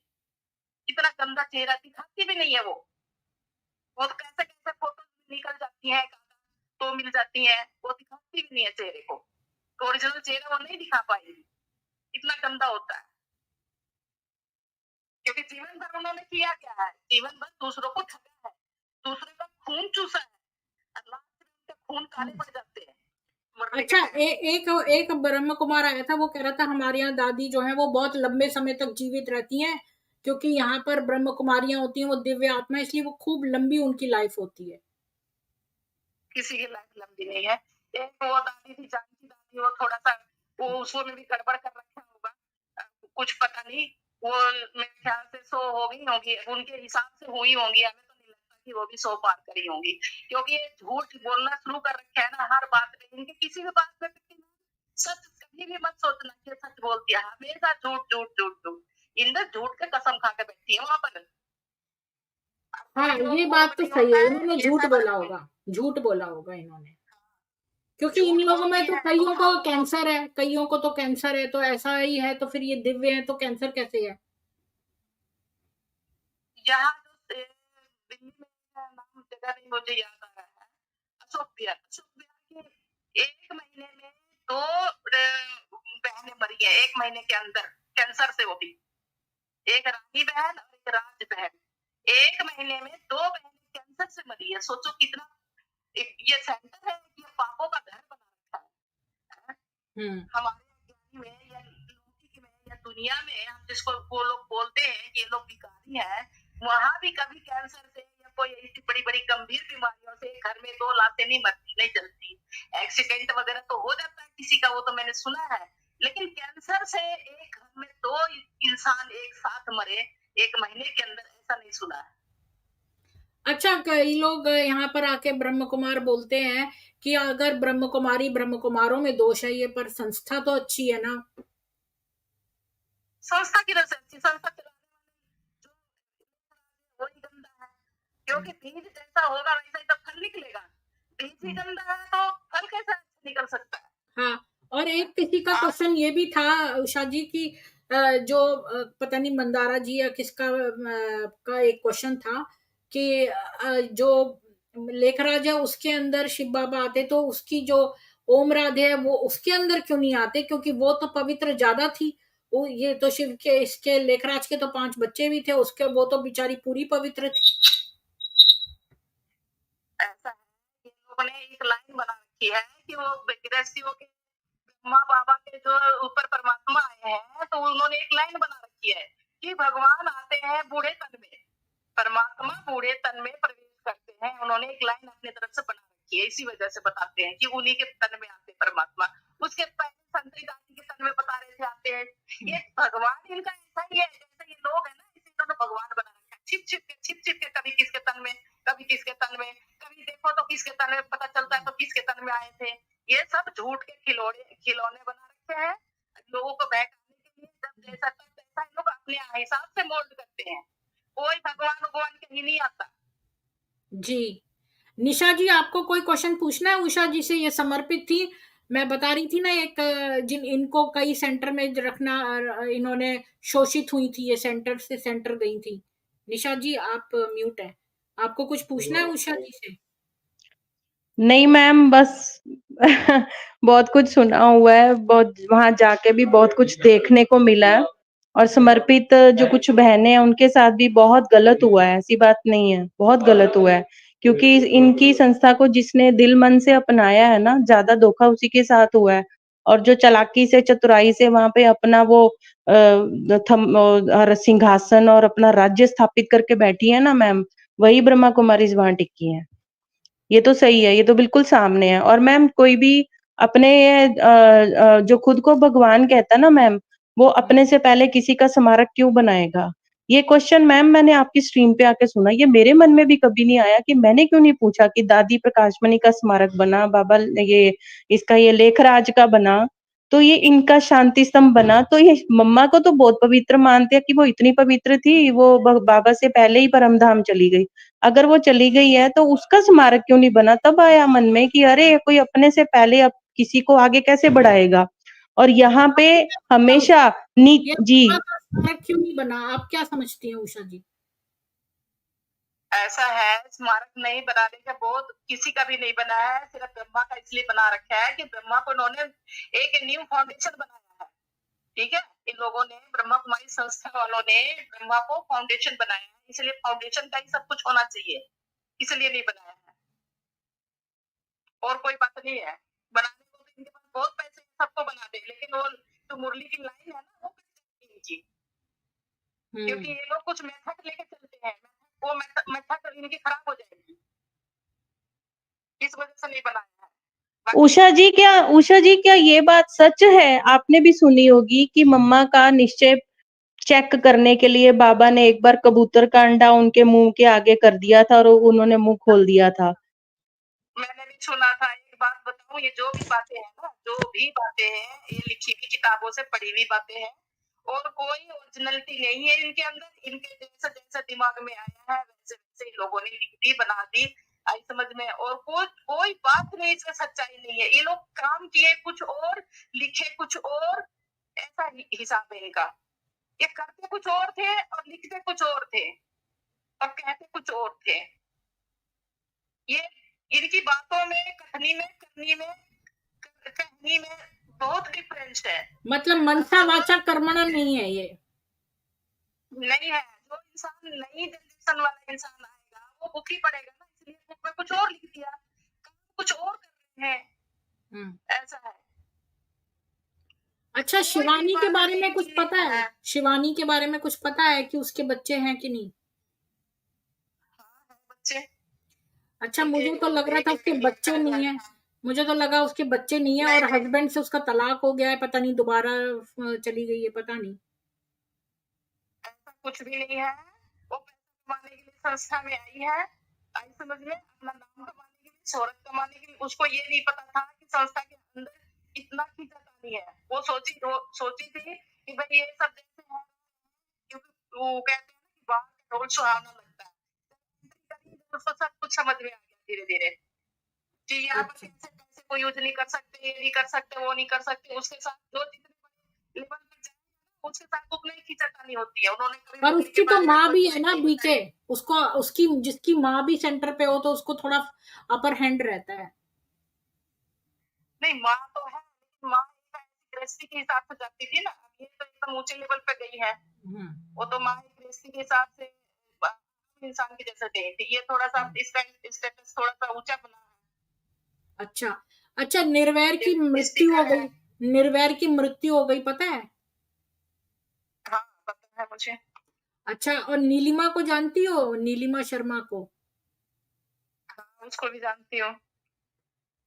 इतना गंदा चेहरा, दिखाती भी नहीं है वो तो कैसे कैसे फोटो निकल जाती है तो मिल जाती है, वो दिखाती भी नहीं है चेहरे को, तो ओरिजिनल चेहरा वो नहीं दिखा पाएगी, इतना गंदा होता है। क्योंकि जीवन भर उन्होंने किया क्या है, जीवन भर दूसरों को ठगा है, दूसरे का खून चूसा है, अल्लाह से उनके खून काले पड़ जाते हैं। अच्छा, एक ब्रह्म कुमार आया था, वो कह रहा था हमारे यहाँ दादी जो है वो बहुत लंबे समय तक जीवित रहती हैं, क्योंकि यहाँ पर ब्रह्म कुमारियां होती हैं, वो दिव्य आत्मा, इसलिए वो खूब लंबी उनकी लाइफ होती है। किसी की लाइफ लंबी नहीं है। एक वो दादी थी, जानकी दादी, वो थोड़ा सा वो उसको में भी गड़बड़ कर रखा होगा, कुछ पता नहीं, वो मेरे ख्याल से 100 हो गई होंगी, उनके हिसाब से हुई होंगी, हमें तो नहीं लगता कि वो भी 100 पार करी होंगी, क्योंकि ये झूठ बोलना शुरू कर रखे है ना हर बात में, इनके किसी भी बात में सच कभी भी मत सोचना कि सच बोलती है, हमेशा झूठ झूठ झूठ झूठ, इंदर झूठ के कसम खा के बैठती है वहां पर। हाँ, ये बात तो सही है, इन्होंने झूठ बोला होगा, झूठ बोला होगा इन्होंने, क्योंकि इन लोगों में तो कईयों को कैंसर है, कईयों को तो कैंसर है, तो ऐसा ही है, तो फिर ये दिव्य है तो कैंसर कैसे है? यहाँ जो दिल्ली में नाम जगह नहीं मुझे याद आ रहा है, अशोक विहार के 1 महीने में 2 बहनें मरी है, 1 महीने के अंदर कैंसर से, वो भी एक रानी बहन और एक राज बहन, 1 महीने में 2 बहनें कैंसर से मरी है। सोचो कितना ये सेंटर है कि पापों का घर बना रखा है। हमारे अज्ञानी में या लौकिक में या दुनिया में हम जिसको वो लोग बोलते हैं कि ये लोग भिखारी हैं, वहां भी कभी कैंसर से या कोई ऐसी बड़ी बड़ी गंभीर बीमारियों से घर में 2 लाशें नहीं मरती, नहीं चलती, एक्सीडेंट वगैरह तो हो जाता है किसी का, वो तो मैंने सुना है, लेकिन कैंसर से एक घर में 2 इंसान एक साथ मरे 1 महीने के अंदर, ऐसा नहीं सुना है। अच्छा, कई लोग यहाँ पर आके ब्रह्म कुमार बोलते हैं कि अगर ब्रह्म कुमारी ब्रह्म कुमारों में दोष है, ये पर संस्था तो अच्छी है ना? संस्था की तरफ से अच्छी, संस्था चलाने वाले जो वही गंदा है, क्योंकि बीज जैसा होगा वैसा ही तो फल निकलेगा, बीज ही गंदा है तो फल कैसे अच्छा निकल सकता है? हाँ, और एक किसी का क्वेश्चन ये भी था उषा जी की, जो पता नहीं मंदारा जी या किसका का एक क्वेश्चन था कि जो लेखराज है उसके अंदर शिव बाबा आते, तो उसकी जो ओम राधे है वो उसके अंदर क्यों नहीं आते, क्योंकि वो तो पवित्र ज्यादा थी, वो ये तो शिव के, इसके लेखराज के तो 5 बच्चे भी थे उसके, वो तो बेचारी पूरी पवित्र थी। ऐसा है कि लोगों ने एक लाइन बना रखी है कि वो गृहस्थियों के ब्रह्मा बाबा के जो ऊपर परमात्मा आए हैं, तो उन्होंने एक लाइन बना रखी है कि भगवान आते हैं बूढ़े तन में, परमात्मा बूढ़े तन में प्रवेश करते हैं, उन्होंने एक लाइन अपनी तरफ से बना रखी है, इसी वजह से बताते हैं कि उन्हीं के तन में आते परमात्मा। उसके पहले संतरी दादी के तन में बता रहे थे आते हैं, ये भगवान इनका ऐसा ही है, जैसे ये लोग है ना, इसी इन्होंने भगवान बना रखा है, छिप छिप के कभी किसके तन में, कभी किसके तन में, कभी देखो तो किसके तन में पता चलता है तो किसके तन में आए थे। ये सब झूठ के खिलौने बना रखे हैं लोगों को बहकाने के लिए, जब जैसा तब तैसा इन लोग अपने हिसाब से मोल्ड करते हैं, कोई भगवान कहीं नहीं आता। जी, निशा जी आपको कोई क्वेश्चन पूछना है उषा जी से? ये समर्पित थी, मैं बता रही थी ना, एक जिन इनको कई सेंटर में रखना, इन्होंने शोषित हुई थी, ये सेंटर से सेंटर गई थी। निशा जी आप म्यूट है, आपको कुछ पूछना है उषा जी से? नहीं मैम, बस बहुत कुछ सुना हुआ है, बहुत वहां जाके भी बहुत कुछ देखने को मिला है, और समर्पित जो कुछ बहनें हैं उनके साथ भी बहुत गलत हुआ है, ऐसी बात नहीं है, बहुत गलत हुआ है, क्योंकि इनकी संस्था को जिसने दिल मन से अपनाया है ना, ज्यादा धोखा उसी के साथ हुआ है, और जो चालाकी से चतुराई से वहां पे अपना वो सिंहासन और अपना राज्य स्थापित करके बैठी है ना मैम, वही ब्रह्मा कुमारीज वहां टिकी है। ये तो सही है, ये तो बिल्कुल सामने है। और मैम कोई भी अपने जो खुद को भगवान कहता है ना मैम, वो अपने से पहले किसी का स्मारक क्यों बनाएगा? ये क्वेश्चन मैम मैंने आपकी स्ट्रीम पे आके सुना, ये मेरे मन में भी कभी नहीं आया कि मैंने क्यों नहीं पूछा कि दादी प्रकाशमणि का स्मारक बना, बाबा ये इसका ये लेखराज का बना, तो ये इनका शांति स्तंभ बना, तो ये मम्मा को तो बहुत पवित्र मानते हैं कि वो इतनी पवित्र थी, वो बाबा से पहले ही परमधाम चली गई। अगर वो चली गई है तो उसका स्मारक क्यों नहीं बना? तब आया मन में कि अरे कोई अपने से पहले अब किसी को आगे कैसे बढ़ाएगा? और यहाँ पे हमेशा ये जी स्मारक क्यों नहीं बना, आप क्या समझती हैं उषा जी? ऐसा है, स्मारक नहीं बनाने का बहुत किसी का भी नहीं बना है, सिर्फ ब्रह्मा का इसलिए बना रखा है कि ब्रह्मा को उन्होंने एक न्यू फाउंडेशन बनाया है, ठीक है, इन लोगों ने, ब्रह्मा कुमारी संस्था वालों ने ब्रह्मा को फाउंडेशन बनाया है, इसलिए फाउंडेशन का ही सब कुछ होना चाहिए, इसलिए नहीं बनाया है, और कोई बात नहीं है। बनाने को तो इनके पास बहुत पैसे सबको बना दे, लेकिन वो जो मुरली की लाइन है ना, वो इनकी, क्योंकि ये लोग कुछ मेथड लेके चलते हैं, वो मेथड इनकी खराब हो जाएगी, इस वजह से नहीं बनाया है। बाकी उषा जी क्या ये बात सच है? आपने भी सुनी होगी कि मम्मा का निश्चय चेक करने के लिए बाबा ने एक बार कबूतर का अंडा उनके मुंह के आगे कर दिया था और उन्होंने मुंह खोल दिया था। मैंने भी सुना था। एक बात बताऊं, ये जो भी बातें हैं ना, जो भी बातें हैं, ये लिखी हुई किताबों से पढ़ी हुई बातें हैं और कोई ओरिजिनलिटी नहीं है इनके अंदर। इनके जैसा जैसा दिमाग में आया है वैसे वैसे लोगों ने लिख दी, बना दी, आई समझ में। और कोई बात नहीं, इसमें सच्चाई नहीं है। ये लोग काम किए कुछ और, लिखे कुछ और, ऐसा हिसाब है इनका। ये करते कुछ और थे और लिखते कुछ और थे और कहते कुछ और थे। ये इनकी बातों में, कहानी में, कहनी में बहुत डिफरेंस है। मतलब मनसा वाचा कर्मणा नहीं है ये। नहीं है। जो इंसान नई जनरेशन वाला इंसान आएगा वो बुक ही पढ़ेगा ना, इसलिए बुक में कुछ और लिख दिया, कुछ और कर रहे हैं, ऐसा है। अच्छा, शिवानी के बारे में कुछ पता है? हाँ। शिवानी के बारे में कुछ पता है कि उसके बच्चे हैं कि नहीं? हाँ, बच्चे। अच्छा, मुझे तो लग रहा था उसके बच्चे नहीं है। मुझे तो लगा उसके बच्चे नहीं है और हस्बैंड से उसका तलाक हो गया है, पता नहीं दोबारा चली गई है, पता नहीं। ऐसा कुछ भी नहीं है। वो पैसा कमाने के लिए संस्था में आई है, आई समझ में, अपना नाम कमाने के लिए, शोहरत कमाने के लिए। उसको ये नहीं पता था कि संस्था के अंदर इतना खींचातानी है। वो सोची थी कि भाई ये सब जैसे है, क्योंकि वो कहते हैं ना कि बाहर का ढोल सुहावना लगता है, उसको सब कुछ समझ में आ गया धीरे धीरे कि यहाँ पर कैसे पैसे को यूज नहीं कर सकते, ये नहीं कर सकते, वो नहीं कर सकते। उसके साथ जो जितने बड़े लेवल पर जाएंगे उसके साथ उतना ही खींचातानी होती है। उन्होंने कभी पर उसकी तो माँ भी है ना बीके, उसकी जिसकी माँ भी सेंटर पे हो तो उसको थोड़ा अपर हैंड रहता है। नहीं, माँ तो है, माँ गृहस्थी के हिसाब से जाती थी ना। अब ये तो एकदम ऊंचे लेवल पे गई है। वो तो माँ गृहस्थी के हिसाब से इंसान के जैसे गई थी। ये थोड़ा सा स्टेटस थोड़ा सा ऊंचा बना है। अच्छा, निर्वैर की मृत्यु हो गई। निर्वैर की मृत्यु हो गई, पता है? हाँ, पता है मुझे। अच्छा, और नीलिमा को जानती हो? नीलिमा शर्मा को? हाँ, उसको भी जानती हूँ।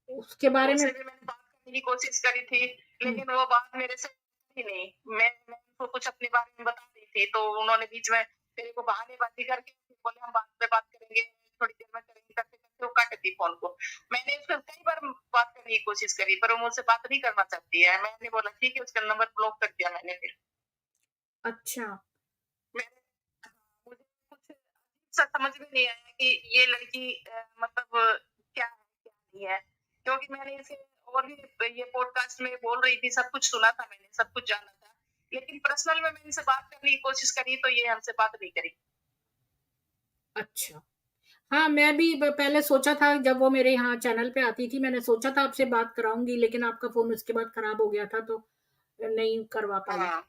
उसके बारे में भी मैंने बात करने की कोशिश करी थी, लेकिन वो बात मेरे से ही नहीं। मैं उनको कुछ अपने बारे में बता रही थी तो उन्होंने बीच में मेरे को बहानेबाजी करके बोले हम बाद में बात करेंगे, थोड़ी देर में करेंगे, करते करते वो काट दी फोन को। मैंने उसको कई बार बात करने की कोशिश करी पर वो मुझसे बात नहीं करना चाहती है। मैंने बोला ठीक है, उसका नंबर ब्लॉक कर दिया मैंने फिर। अच्छा, मुझे कुछ समझ में नहीं आया कि ये लड़की मतलब क्या है क्या नहीं है, क्योंकि मैंने इसे और भी ये पॉडकास्ट में बोल रही थी, सब कुछ सुना था मैंने, सब कुछ जाना था, लेकिन पर्सनल में मैंने इनसे बात करने की कोशिश करी तो ये हमसे बात नहीं करी। अच्छा। हाँ, मैं भी पहले सोचा था जब वो मेरे यहाँ चैनल पे आती थी, मैंने सोचा था आपसे बात कराऊंगी, लेकिन आपका फोन उसके बाद खराब हो गया था तो नहीं करवा पाई। हाँ,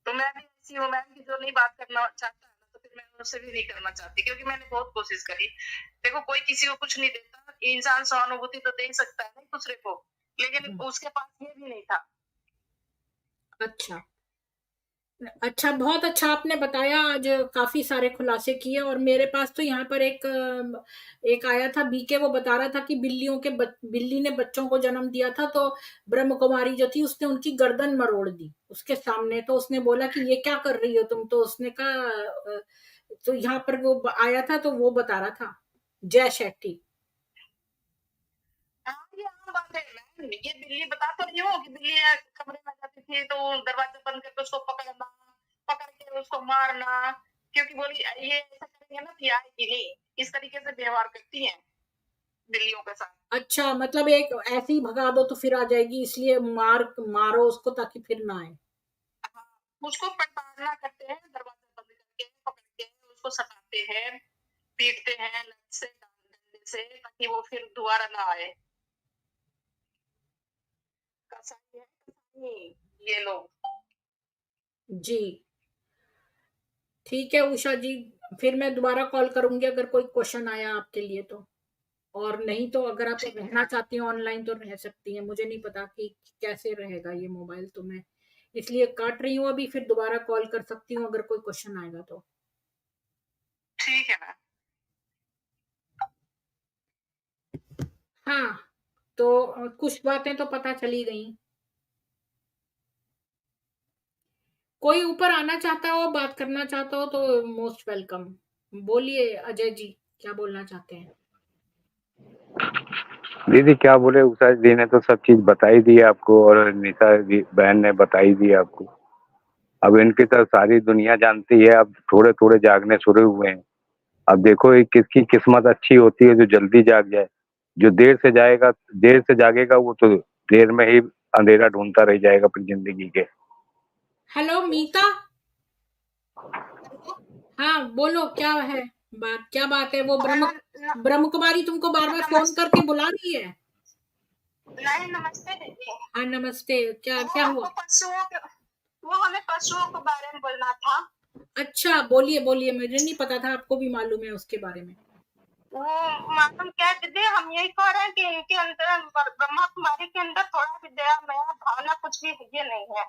तो मैं भी ऐसी हूँ मैम की जो नहीं बात करना चाहता है तो फिर मैं उससे भी नहीं करना चाहती, क्योंकि मैंने बहुत कोशिश करी। देखो, कोई किसी को कुछ नहीं देता, इंसान सहानुभूति तो दे सकता है ना दूसरे को, लेकिन उसके पास ये भी नहीं था। अच्छा, बहुत अच्छा आपने बताया, आज काफी सारे खुलासे किए। और मेरे पास तो यहाँ पर एक आया था बीके, वो बता रहा था कि बिल्ली ने बच्चों को जन्म दिया था तो ब्रह्म कुमारी जो थी उसने उनकी गर्दन मरोड़ दी उसके सामने। तो उसने बोला कि ये क्या कर रही हो तुम? तो उसने कहा तो यहाँ पर वो आया था तो वो बता रहा था, जय शेट्टी। हाँ, ये आम बात है मैम। ये बिल्ली बता तो रही हो कि बिल्ली कमरे में जाती थी तो दरवाजा बंद करके उसको पकड़ के उसको मारना, क्योंकि बोली ये ऐसा करेंगे ना तो आएगी नहीं। इस तरीके से व्यवहार करती हैं बिल्लियों के साथ। अच्छा, मतलब एक ऐसे ही भगा दो तो फिर आ जाएगी, इसलिए मारो उसको ताकि फिर ना आए। हाँ, उसको प्रताड़ना करते हैं, दरवाजा बंद करके पकड़ के उसको सताते हैं, पीटते हैं लत से, डंडे से, ताकि वो फिर दोबारा ना आए। कसाई है, कसाई ये लोग। जी, ठीक है उषा जी, फिर मैं दोबारा कॉल करूंगी अगर कोई क्वेश्चन आया आपके लिए तो। और नहीं तो अगर आप रहना चाहती हैं ऑनलाइन तो रह सकती हैं, मुझे नहीं पता कि कैसे रहेगा ये मोबाइल, तो मैं इसलिए काट रही हूँ अभी, फिर दोबारा कॉल कर सकती हूँ अगर कोई क्वेश्चन आएगा तो। ठीक है मैम। हाँ, तो कुछ बातें तो पता चली गई। कोई ऊपर आना चाहता हो, बात करना चाहता हो तो मोस्ट वेलकम। बोलिए अजय जी, क्या बोलना चाहते हैं? दीदी क्या बोले, उषा जी ने तो सब चीज बताई दी है आपको, और निशा जी बहन ने बताई दी है आपको। अब इनकी तो सारी दुनिया जानती है, अब थोड़े थोड़े जागने शुरू हुए हैं। अब देखो ये किसकी किस्मत अच्छी होती है जो जल्दी जाग जाए, जो देर से जागेगा वो तो देर में ही अंधेरा ढूंढता रह जाएगा अपनी जिंदगी के। हेलो मीता, हाँ बोलो, क्या है बात? क्या बात है? वो ब्रह्म कुमारी तुमको बार बार फोन करके बुला रही है? नहीं, नमस्ते दीदी। हाँ नमस्ते, क्या क्या हुआ? वो हमें पशुओं के बारे में बोलना था। अच्छा बोलिए बोलिए, मुझे नहीं पता था, आपको भी मालूम है उसके बारे में। वो मालूम क्या दीदी, हम यही कह रहे हैं कि इनके अंदर, ब्रह्मा कुमारी के अंदर थोड़ा भी दया माया भावना कुछ भी ये नहीं है।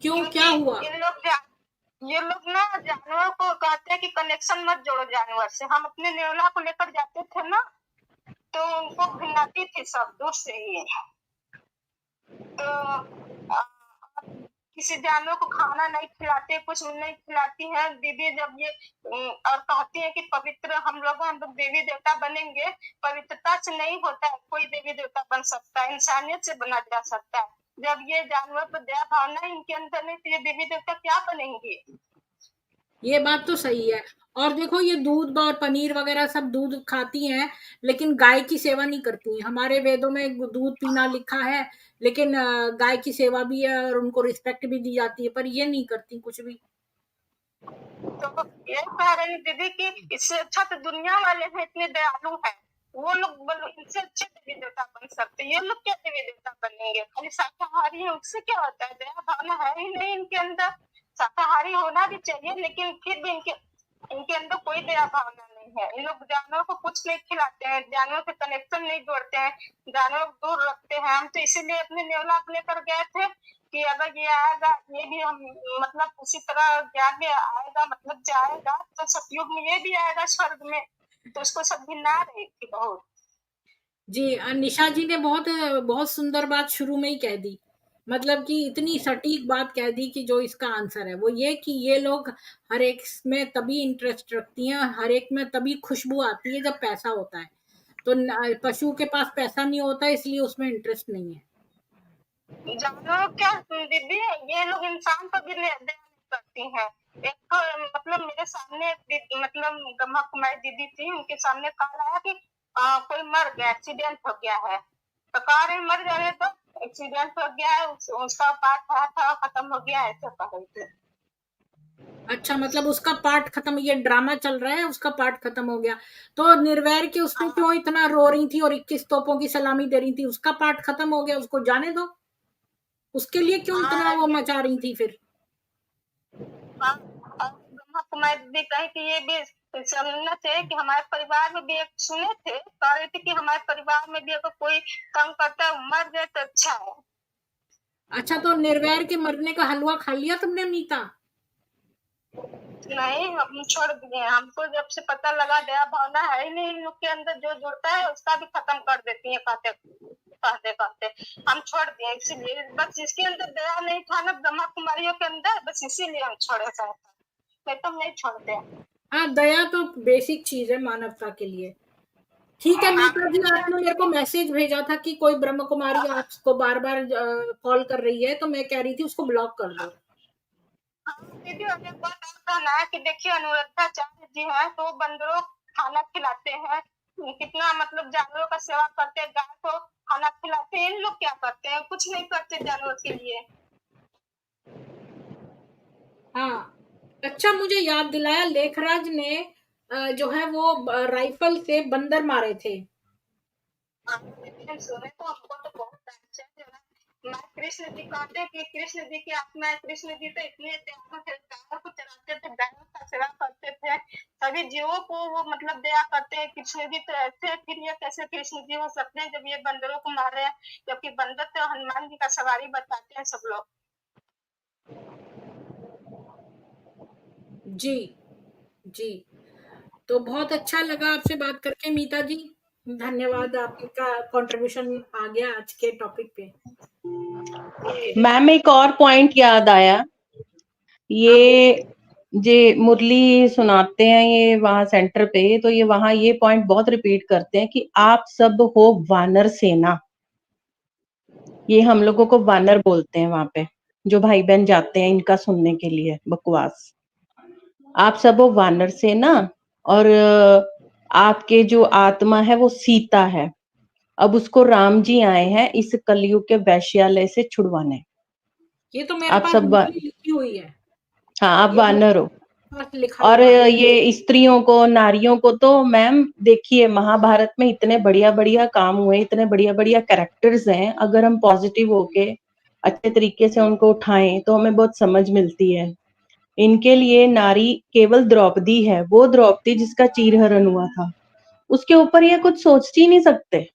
क्यों, क्या हुआ? ये लोग ना जानवर को कहते हैं कि कनेक्शन मत जोड़ो जानवर से। हम अपने नेवला को लेकर जाते थे ना, तो उनको घिनाती थी सब दूर से ही। तो किसी जानवर को खाना नहीं खिलाते, कुछ नहीं खिलाती हैं दीदी। जब ये और कहती है कि पवित्र हम लोग देवी देवता बनेंगे। पवित्रता से नहीं होता है कोई देवी देवता बन सकता है, इंसानियत से बना जा सकता है। जब ये जानवर पर दया भावना इनके अंदर नहीं तो ये देवी देवता क्या बनेंगे? ये बात तो सही है। और देखो, ये दूध और पनीर वगैरह सब दूध खाती हैं, लेकिन गाय की सेवा नहीं करती हैं। हमारे वेदों में दूध पीना लिखा है, लेकिन गाय की सेवा भी है और उनको रिस्पेक्ट भी दी जाती है, पर ये नहीं करती कुछ भी। तो ये कह रही दीदी कि इससे अच्छा तो दुनिया वाले हैं, इतने दयालु हैं। वो लोग बोलो इनसे अच्छे देवी देवता बन सकते, ये लोग क्या देवी देवता बनेंगे? खाली शाकाहारी है, उससे क्या होता है? दया भावना है ही नहीं इनके अंदर। शाकाहारी होना भी चाहिए, लेकिन फिर भी इनके अंदर कोई दया भावना नहीं है। इन लोग जानवर को कुछ नहीं खिलाते हैं, जानवर से कनेक्शन नहीं जोड़ते हैं, जानवर को दूर रखते हैं। हम तो इसीलिए अपने नेवला को लेकर गए थे कि अगर ये आएगा, ये भी हम मतलब उसी तरह ज्ञान में आएगा, मतलब जाएगा तो सतयुग में ये भी आएगा स्वर्ग में, तो उसको सब घिना रही थी बहुत। जी, निशा जी ने बहुत बहुत सुंदर बात शुरू में ही कह दी। मतलब कि इतनी सटीक बात कह दी कि जो इसका आंसर है वो ये कि ये लोग हर एक में तभी इंटरेस्ट रखती हैं, हर एक में तभी खुशबू आती है जब पैसा होता है। तो पशु के पास पैसा नहीं होता, इसलिए उसमें इंटरेस्ट नहीं है। जानवर क्या दीदी, ये लोग इंसान पर भी दया नहीं करती हैं। एक तो मतलब मेरे सामने मतलब ब्रह्मा कुमारी दीदी थी, उनके सामने कॉल आया कि कोई मर गया, एक्सीडेंट हो गया है। तो कह रहे मर जाए तो एक्सीडेंट हो गया है, उसका पार्ट था खत्म हो गया, ऐसे कह रही थी। अच्छा, मतलब उसका पार्ट खत्म, ये ड्रामा चल रहा है, उसका पार्ट खत्म हो गया। तो निर्वैर के उसमें क्यों इतना रो रही थी और 21 तोपों की सलामी दे रही थी? उसका पार्ट खत्म हो गया, उसको जाने दो। उसके लिए क्यों इतना वो मचा रही थी फिर? ब्रह्मा कुमारी दीदी कही कि ये भी समझना चाहिए कि हमारे परिवार में भी एक सुने थे, कह रहे थे कि हमारे परिवार में भी अगर कोई काम करता है मर जाए तो अच्छा है। अच्छा, तो निर्वैर के मरने का हलवा खा लिया तुमने मीता? नहीं, हम छोड़ दिए। हमको जब से पता लगा दया भावना है ही नहीं इन लोग के अंदर, जो जुड़ता है उसका भी खत्म कर देती है कहते कहते कहते। हम छोड़ दिए इसीलिए, बस इसके अंदर दया नहीं था ना ब्रह्मा कुमारियों के अंदर, बस इसीलिए हम छोड़े थे, नहीं तो हम नहीं छोड़ते। हाँ, दया तो बेसिक चीज है मानवता के लिए। ठीक है मीता जी, आपने मेरे को मैसेज भेजा था कि कोई ब्रह्म कुमारी आपको बार बार कॉल कर रही है, तो मैं कह रही थी उसको ब्लॉक कर दो। दीदी और एक बात और कहना है कि देखिए अनुराधाचार्य जी हैं तो बंदरों को खाना खिलाते हैं, कितना मतलब जानवरों का सेवा करते हैं, गाय को खाना खिलाते हैं। इन लोग क्या करते हैं? कुछ नहीं करते जानवर के लिए। हाँ, अच्छा मुझे याद दिलाया, लेखराज ने जो है वो राइफल से बंदर मारे थे। हम सुने तो हमको तो बहुत अच्छा लगा। मैं कृष्ण जी कहते हैं कि कृष्ण जी की आत्मा है, कृष्ण जी तो इतने दयालु थे, गायों को चराते थे, गायों का सेवा करते थे, सभी जीवों को वो मतलब दया करते हैं। कृष्ण जी तो ऐसे हैं, फिर ये कैसे कृष्ण जी हो सकते हैं जब ये बंदरों को मार रहे हैं? जबकि बंदर तो हनुमान जी का सवारी बताते हैं सब लोग। जी जी, तो बहुत अच्छा लगा आपसे बात करके मीता जी। धन्यवाद, आपका कंट्रीब्यूशन आ गया आज के टॉपिक पे। ओके, मैम एक और पॉइंट याद आया, आप ये जे मुरली सुनाते हैं ये वहां सेंटर पे, तो ये वहां ये पॉइंट बहुत रिपीट करते हैं कि आप सब हो वानर सेना। ये हम लोगों को वानर बोलते हैं वहां पे, जो भाई बहन जाते हैं इनका सुनने के लिए बकवास। आप सब हो वानर सेना, और आपके जो आत्मा है वो सीता है। अब उसको राम जी आए हैं इस कलयुग के वैश्यालय से छुड़वाने। ये तो मेरे आप पास सब लिखी हुई है, हाँ, आप ये वानर हो। पास लिखा और हुआ है। ये स्त्रियों को, नारियों को तो मैम देखिए, महाभारत में इतने बढ़िया बढ़िया काम हुए, इतने बढ़िया बढ़िया कैरेक्टर्स हैं, अगर हम पॉजिटिव होके अच्छे तरीके से उनको उठाएं तो हमें बहुत समझ मिलती है। इनके लिए नारी केवल द्रौपदी है, वो द्रौपदी जिसका चीरहरण हुआ था, उसके ऊपर ये कुछ सोच ही नहीं सकते।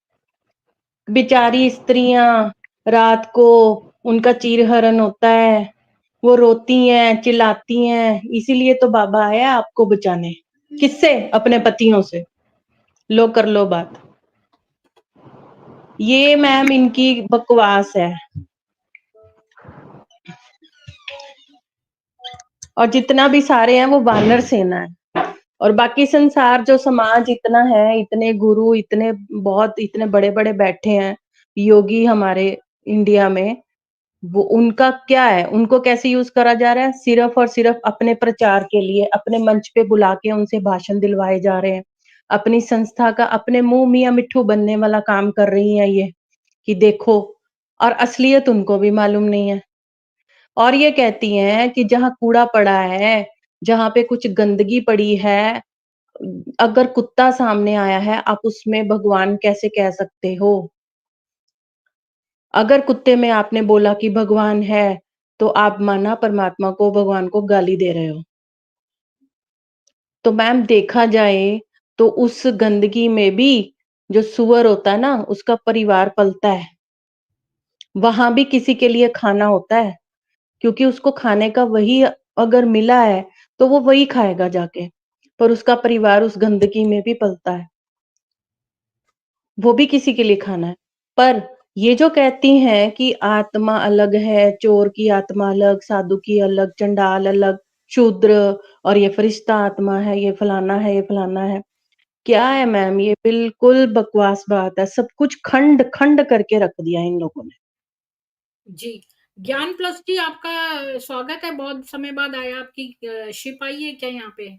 बेचारी स्त्रियां रात को उनका चीरहरण होता है, वो रोती हैं, चिल्लाती हैं, इसीलिए तो बाबा आया आपको बचाने। किससे? अपने पतियों से। लो कर लो बात। ये मैम इनकी बकवास है। और जितना भी सारे हैं वो वानर सेना है। और बाकी संसार जो समाज इतना है, इतने गुरु, इतने बहुत इतने बड़े बड़े बैठे हैं योगी हमारे इंडिया में, वो उनका क्या है? उनको कैसे यूज करा जा रहा है? सिर्फ और सिर्फ अपने प्रचार के लिए, अपने मंच पे बुला के उनसे भाषण दिलवाए जा रहे हैं। अपनी संस्था का अपने मुंह मियां मिट्ठू बनने वाला काम कर रही है ये, कि देखो। और असलियत उनको भी मालूम नहीं है। और ये कहती हैं कि जहां कूड़ा पड़ा है, जहां पे कुछ गंदगी पड़ी है, अगर कुत्ता सामने आया है, आप उसमें भगवान कैसे कह सकते हो? अगर कुत्ते में आपने बोला कि भगवान है, तो आप माना परमात्मा को, भगवान को गाली दे रहे हो। तो मैम देखा जाए तो उस गंदगी में भी जो सुअर होता है ना, उसका परिवार पलता है। वहां भी किसी के लिए खाना होता है, क्योंकि उसको खाने का वही अगर मिला है तो वो वही खाएगा जाके, पर उसका परिवार उस गंदगी में भी पलता है, वो भी किसी के लिए खाना है। पर ये जो कहती हैं कि आत्मा अलग है, चोर की आत्मा अलग, साधु की अलग, चंडाल अलग, शूद्र, और ये फरिश्ता आत्मा है, ये फलाना है, ये फलाना है, क्या है मैम? ये बिल्कुल बकवास बात है। सब कुछ खंड खंड करके रख दिया इन लोगों ने। जी, ज्ञान प्लस जी, आपका स्वागत है, बहुत समय बाद आया। आपकी शिप आई है क्या यहाँ पे?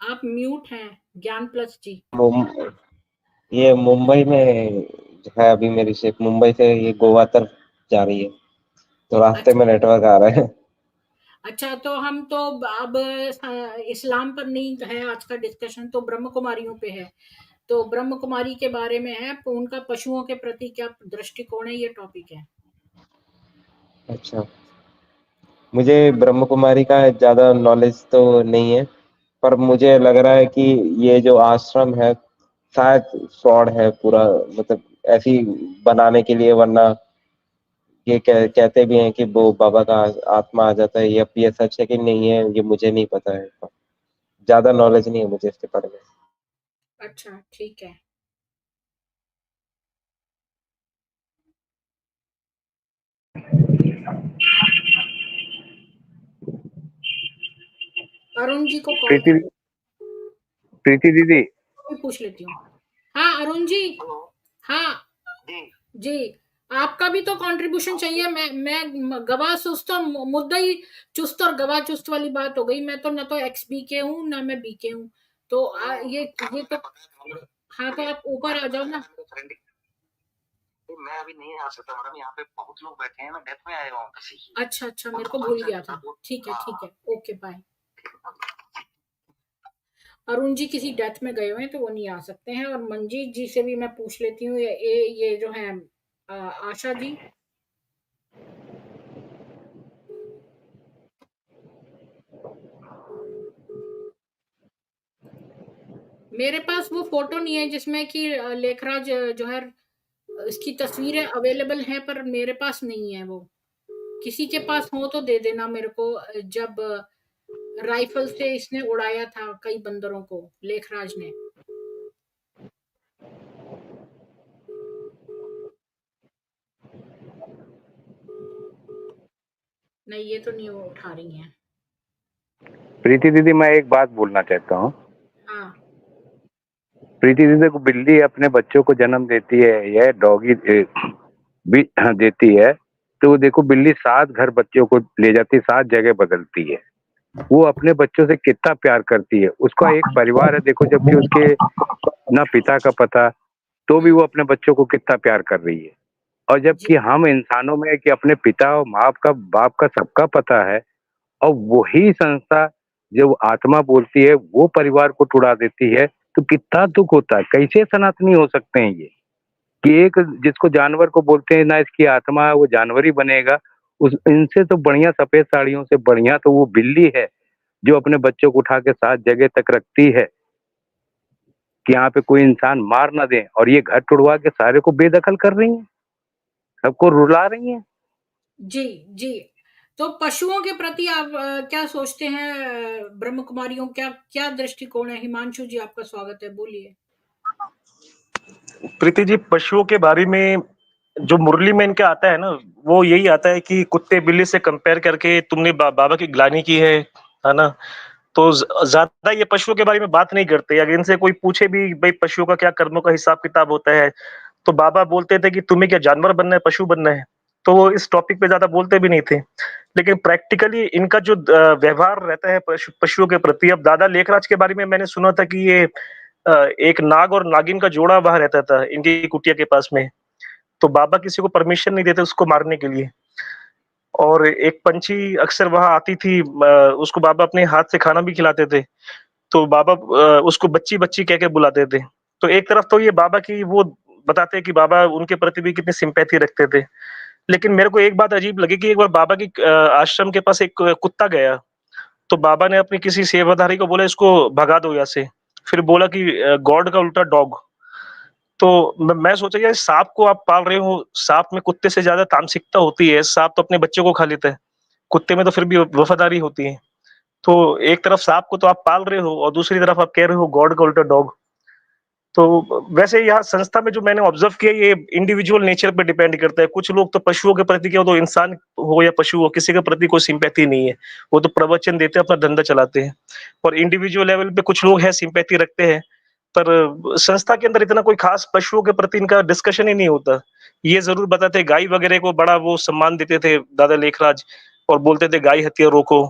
आप म्यूट हैं ज्ञान प्लस जी। ये मुंबई में है अभी मेरी शिप, मुंबई से ये गोवा तरफ जा रही है, तो रास्ते अच्छा में नेटवर्क आ रहा है। अच्छा, तो हम तो अब इस्लाम पर नहीं है आज का डिस्कशन, तो ब्रह्म कुमारियों पे है। तो ब्रह्म कुमारी के बारे में है, तो उनका पशुओं के प्रति क्या दृष्टिकोण है, ये टॉपिक है। अच्छा, मुझे ब्रह्म कुमारी का ज्यादा नॉलेज तो नहीं है, पर मुझे लग रहा है कि ये जो आश्रम है शायद फ्रॉड है पूरा, मतलब ऐसी बनाने के लिए, वरना ये कहते भी हैं कि वो बाबा का आत्मा आ जाता है। ये सच है कि नहीं है ये मुझे नहीं पता है, ज्यादा नॉलेज नहीं है मुझे इसके बारे में। अच्छा ठीक है। अरुण जी को कॉल प्रीति कर, प्रीति दीदी, पूछ लेती हूँ। हाँ अरुण जी। हाँ जी, आपका भी तो कंट्रीब्यूशन चाहिए। मैं गवाह सुस्त और मुद्दा ही चुस्त और गवाह चुस्त वाली बात हो गई। मैं तो ना तो एक्स बी के हूँ ना मैं बी के हूँ, तो ये तो हाँ, तो आप ऊपर आ जाओ ना। मैं अभी नहीं आ सकता मैडम, यहाँ पे बहुत लोग बैठे हैं, मैं डेथ में आया हूँ किसी की। अच्छा अच्छा, मेरे को भूल गया था। ठीक है ओके बाय। अरुण जी किसी डेथ में गए हुए हैं तो वो नहीं आ सकते हैं। और मंजीत जी से भी मैं पूछ लेती हूँ, ये जो है आशा जी। मेरे पास वो फोटो नहीं है जिसमें कि लेखराज जो है इसकी तस्वीरें अवेलेबल हैं, पर मेरे पास नहीं है वो। किसी के पास हो तो दे देना मेरे को। जब राइफल से इसने उड़ाया था कई बंदरों को लेखराज ने। नहीं, ये तो नहीं वो उठा रही हैं। प्रीति दीदी, मैं एक बात बोलना चाहता हूँ। हाँ, प्रीति दीदी को बिल्ली अपने बच्चों को जन्म देती है या डॉगी भी देती है, तो देखो बिल्ली 7 घर बच्चों को ले जाती है, 7 जगह बदलती है। वो अपने बच्चों से कितना प्यार करती है। उसका एक परिवार है, देखो, जबकि उसके ना पिता का पता, तो भी वो अपने बच्चों को कितना प्यार कर रही है। और जी, जबकि हम इंसानों में है कि अपने पिता और माँ का, बाप का, सबका पता है, और वही संस्था जब आत्मा बोलती है वो परिवार को टुड़ा देती है, तो कितना दुख होता है। कैसे सनातनी हो सकते हैं ये, कि एक जिसको जानवर को बोलते हैं ना, इसकी आत्मा है, वो जानवर ही बनेगा। उस इनसे तो बढ़िया, सफेद साड़ियों से बढ़िया तो वो बिल्ली है, जो अपने बच्चों को उठा के 7 जगह तक रखती है कि यहाँ पे कोई इंसान मार ना दे, और ये घर टुड़वा के सारे को बेदखल कर रही हैं, सबको रुला रही हैं। जी, जी। तो पशुओं के प्रति आप क्या सोचते हैं? ब्रह्म कुमारियों क्या क्या दृष्टिकोण है? हिमांशु जी, आपका स्वागत है, बोलिए। प्रीति जी, पशुओं के बारे में जो मुरली में इनका आता है ना, वो यही आता है कि कुत्ते बिल्ली से कंपेयर करके तुमने बाबा की ग्लानि की है ना? तो ज्यादा ये पशुओं के बारे में बात नहीं करते। अगर इनसे कोई पूछे भी भाई पशुओं का क्या कर्मों का हिसाब किताब होता है, तो बाबा बोलते थे कि तुम्हें क्या जानवर बनना है, पशु बनना है। तो वो इस टॉपिक पे ज्यादा बोलते भी नहीं थे। लेकिन प्रैक्टिकली इनका जो व्यवहार रहता है पशुओं के प्रति, अब दादा लेखराज के बारे में मैंने सुना था कि ये एक नाग और नागिन का जोड़ा वहां रहता था इनकी कुटिया के पास में। तो बाबा किसी को परमिशन नहीं देते उसको मारने के लिए। और एक पंछी अक्सर वहां आती थी, उसको बाबा अपने हाथ से खाना भी खिलाते थे। तो बाबा उसको बच्ची बच्ची कह के बुलाते थे। तो एक तरफ तो ये बाबा की वो बताते हैं कि बाबा उनके प्रति भी कितनी सिंपैथी रखते थे। लेकिन मेरे को एक बात अजीब लगी कि एक बार बाबा की आश्रम के पास एक कुत्ता गया। तो बाबा ने अपनी किसी सेवाधारी को बोला इसको भगा दो यहाँ से। फिर बोला कि गॉड का उल्टा डॉग। तो मैं सोचा यार, सांप को आप पाल रहे हो, सांप में कुत्ते से ज्यादा तामसिकता होती है। सांप तो अपने बच्चों को खा लेता है, कुत्ते में तो फिर भी वफादारी होती है। तो एक तरफ सांप को तो आप पाल रहे हो और दूसरी तरफ आप कह रहे हो गॉड का उल्टा डॉग। तो वैसे यहाँ संस्था में जो मैंने ऑब्जर्व किया, ये इंडिविजुअल नेचर पे डिपेंड करता है। कुछ लोग तो पशुओं के प्रति, क्या तो इंसान हो या पशु हो, किसी के प्रति कोई सिंपैथी नहीं है। वो तो प्रवचन देते हैं, अपना धंधा चलाते हैं। और इंडिविजुअल लेवल पे कुछ लोग हैं सिंपैथी रखते हैं, पर संस्था के अंदर इतना कोई खास पशुओं के प्रति इनका डिस्कशन ही नहीं होता। ये जरूर बताते गाय वगैरह को बड़ा वो सम्मान देते थे दादा लेखराज, और बोलते थे गाय हत्या रोको।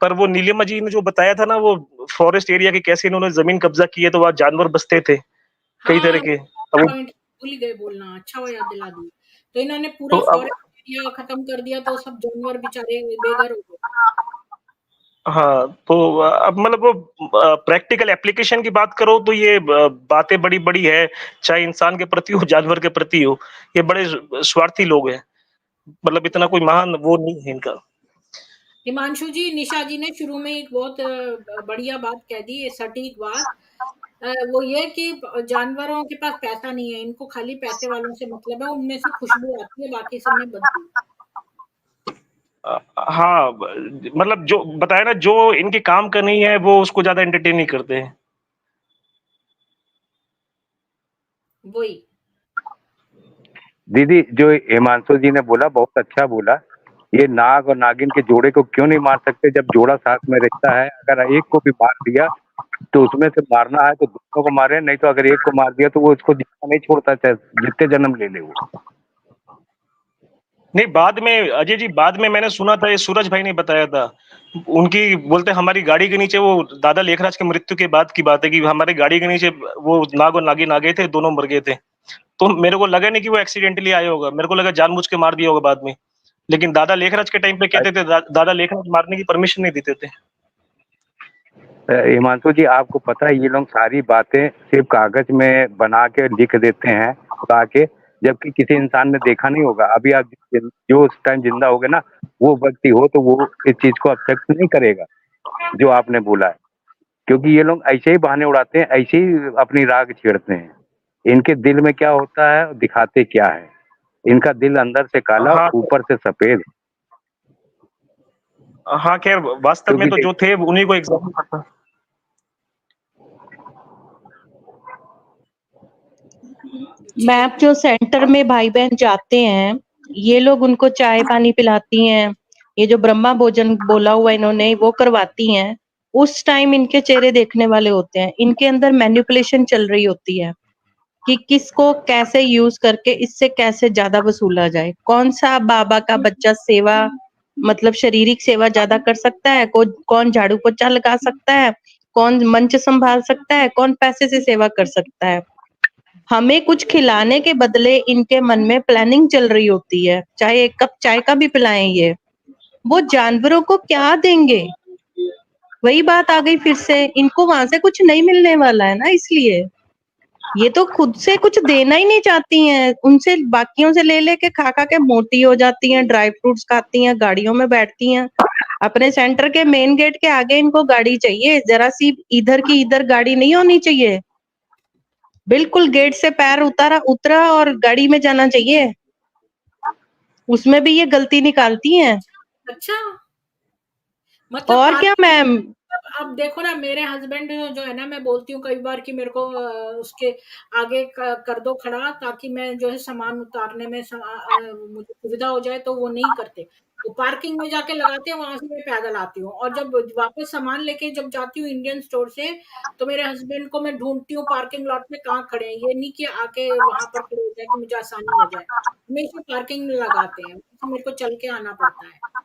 पर वो नीलिमा जी ने जो बताया था ना, वो फॉरेस्ट एरिया की कैसे इन्होंने जमीन कब्जा की है, तो वहां जानवर बसते थे कई तरह हाँ, के। अब पॉइंट भूल ही गए बोलना, अच्छा हुआ याद दिला दिए। तो इन्होंने तो पूरा अब फॉरेस्ट एरिया खत्म कर दिया, तो सब जानवर बेचारे बेघर हो गए। हाँ, तो अब मतलब वो प्रैक्टिकल एप्लीकेशन की बात करो तो ये बातें बड़ी-बड़ी है, चाहे इंसान के प्रति हो, जानवर के प्रति हो। ये बड़े स्वार्थी लोग हैं, मतलब इतना कोई महान वो नहीं है इनका। हिमांशु जी, निशा जी ने शुरू में एक बहुत बढ़िया बात कह दी, सटीक बात। वो ये कि जानवरों के पास पैसा नहीं है, इनको खाली पैसे वालों से मतलब है, उनमें से खुशबू आती है, बाकी सब में बदबू। हाँ, मतलब जो बताया ना, जो इनकी काम करनी है वो उसको ज्यादा एंटरटेन नहीं करते हैं। वही। दीदी, जो हिमांशु जी ने बोला बहुत अच्छा बोला। ये नाग और नागिन के जोड़े को क्यों नहीं मार सकते? जब जोड़ा साथ में रहता है, अगर एक को भी मार दिया तो उसमें से मारना है तो दोनों को मारे, नहीं तो अगर एक को मार दिया तो वो उसको जिंदा नहीं छोड़ता, चाहे जितने जन्म ले ले वो। नहीं, बाद में अजय जी, बाद में मैंने सुना था, ये सूरज भाई ने बताया था। उनकी बोलते हमारी गाड़ी के नीचे, वो दादा लेखराज की मृत्यु के बाद की बात है, कि हमारी गाड़ी के नीचे वो नाग और नागिन आ गए थे, दोनों मर गए थे। तो मेरे को लगा नहीं कि वो एक्सीडेंटली आया होगा, मेरे को लगा जानबूझ के मार दिया होगा बाद में। लेकिन दादा लेखराज के टाइम पे कहते थे, दादा लेखराज मारने की परमिशन नहीं देते थे। हिमांशु जी, आपको पता है ये लोग सारी बातें सिर्फ कागज में बना के लिख देते हैं उड़ा के, जबकि किसी इंसान ने देखा नहीं होगा। अभी आप जो उस टाइम जिंदा हो गए ना, वो व्यक्ति हो तो वो इस चीज को एक्सेप्ट नहीं करेगा जो आपने बोला है, क्योंकि ये लोग ऐसे ही बहाने उड़ाते हैं, ऐसे ही अपनी राग छेड़ते हैं। इनके दिल में क्या होता है और दिखाते क्या है। इनका दिल अंदर से काला, हाँ, ऊपर से सफेद। हाँ, खैर वास्तव में क्योंकि तो जो थे उन्हीं को एग्जाम्पल करता। मैम, जो सेंटर में भाई बहन जाते हैं, ये लोग उनको चाय पानी पिलाती हैं, ये जो ब्रह्मा भोजन बोला हुआ इन्होंने वो करवाती हैं, उस टाइम इनके चेहरे देखने वाले होते हैं। इनके अंदर मैनिपुलेशन चल रही होती है कि किसको कैसे यूज करके इससे कैसे ज्यादा वसूला जाए। कौन सा बाबा का बच्चा सेवा मतलब शारीरिक सेवा ज्यादा कर सकता है, कौन झाड़ू पोछा लगा सकता है, कौन मंच संभाल सकता है, कौन पैसे से सेवा कर सकता है। हमें कुछ खिलाने के बदले इनके मन में प्लानिंग चल रही होती है, चाहे एक कप चाय का भी पिलाएं ये। वो जानवरों को क्या देंगे? वही बात आ गई फिर से, इनको वहां से कुछ नहीं मिलने वाला है ना, इसलिए ये तो खुद से कुछ देना ही नहीं चाहती हैं। उनसे बाकियों से ले लेके खा खा के मोटी हो जाती हैं, ड्राई फ्रूट्स खाती हैं, गाड़ियों में बैठती हैं। अपने सेंटर के मेन गेट के आगे इनको गाड़ी चाहिए, जरा सी इधर की इधर गाड़ी नहीं होनी चाहिए। बिल्कुल गेट से पैर उतरा और गाड़ी में जाना चाहिए। उसमें भी ये गलती निकालती हैं। अच्छा, मतलब और क्या मैम, अब देखो ना, मेरे हस्बैंड जो है ना, मैं बोलती हूँ कई बार कि मेरे को उसके आगे कर दो खड़ा, ताकि मैं जो है सामान उतारने में मुझे सुविधा हो जाए, तो वो नहीं करते। वो पार्किंग में जाके लगाते हैं, वहां से मैं पैदल आती हूँ। और जब वापस सामान लेके जब जाती हूँ इंडियन स्टोर से, तो मेरे हस्बैंड को मैं ढूंढती हूँ पार्किंग लॉट में कहाँ खड़े हैं। ये नहीं कि आके वहां पर खड़े हो जाए कि मुझे आसानी हो जाए, हमेशा पार्किंग में लगाते हैं, तो मेरे को चल के आना पड़ता है।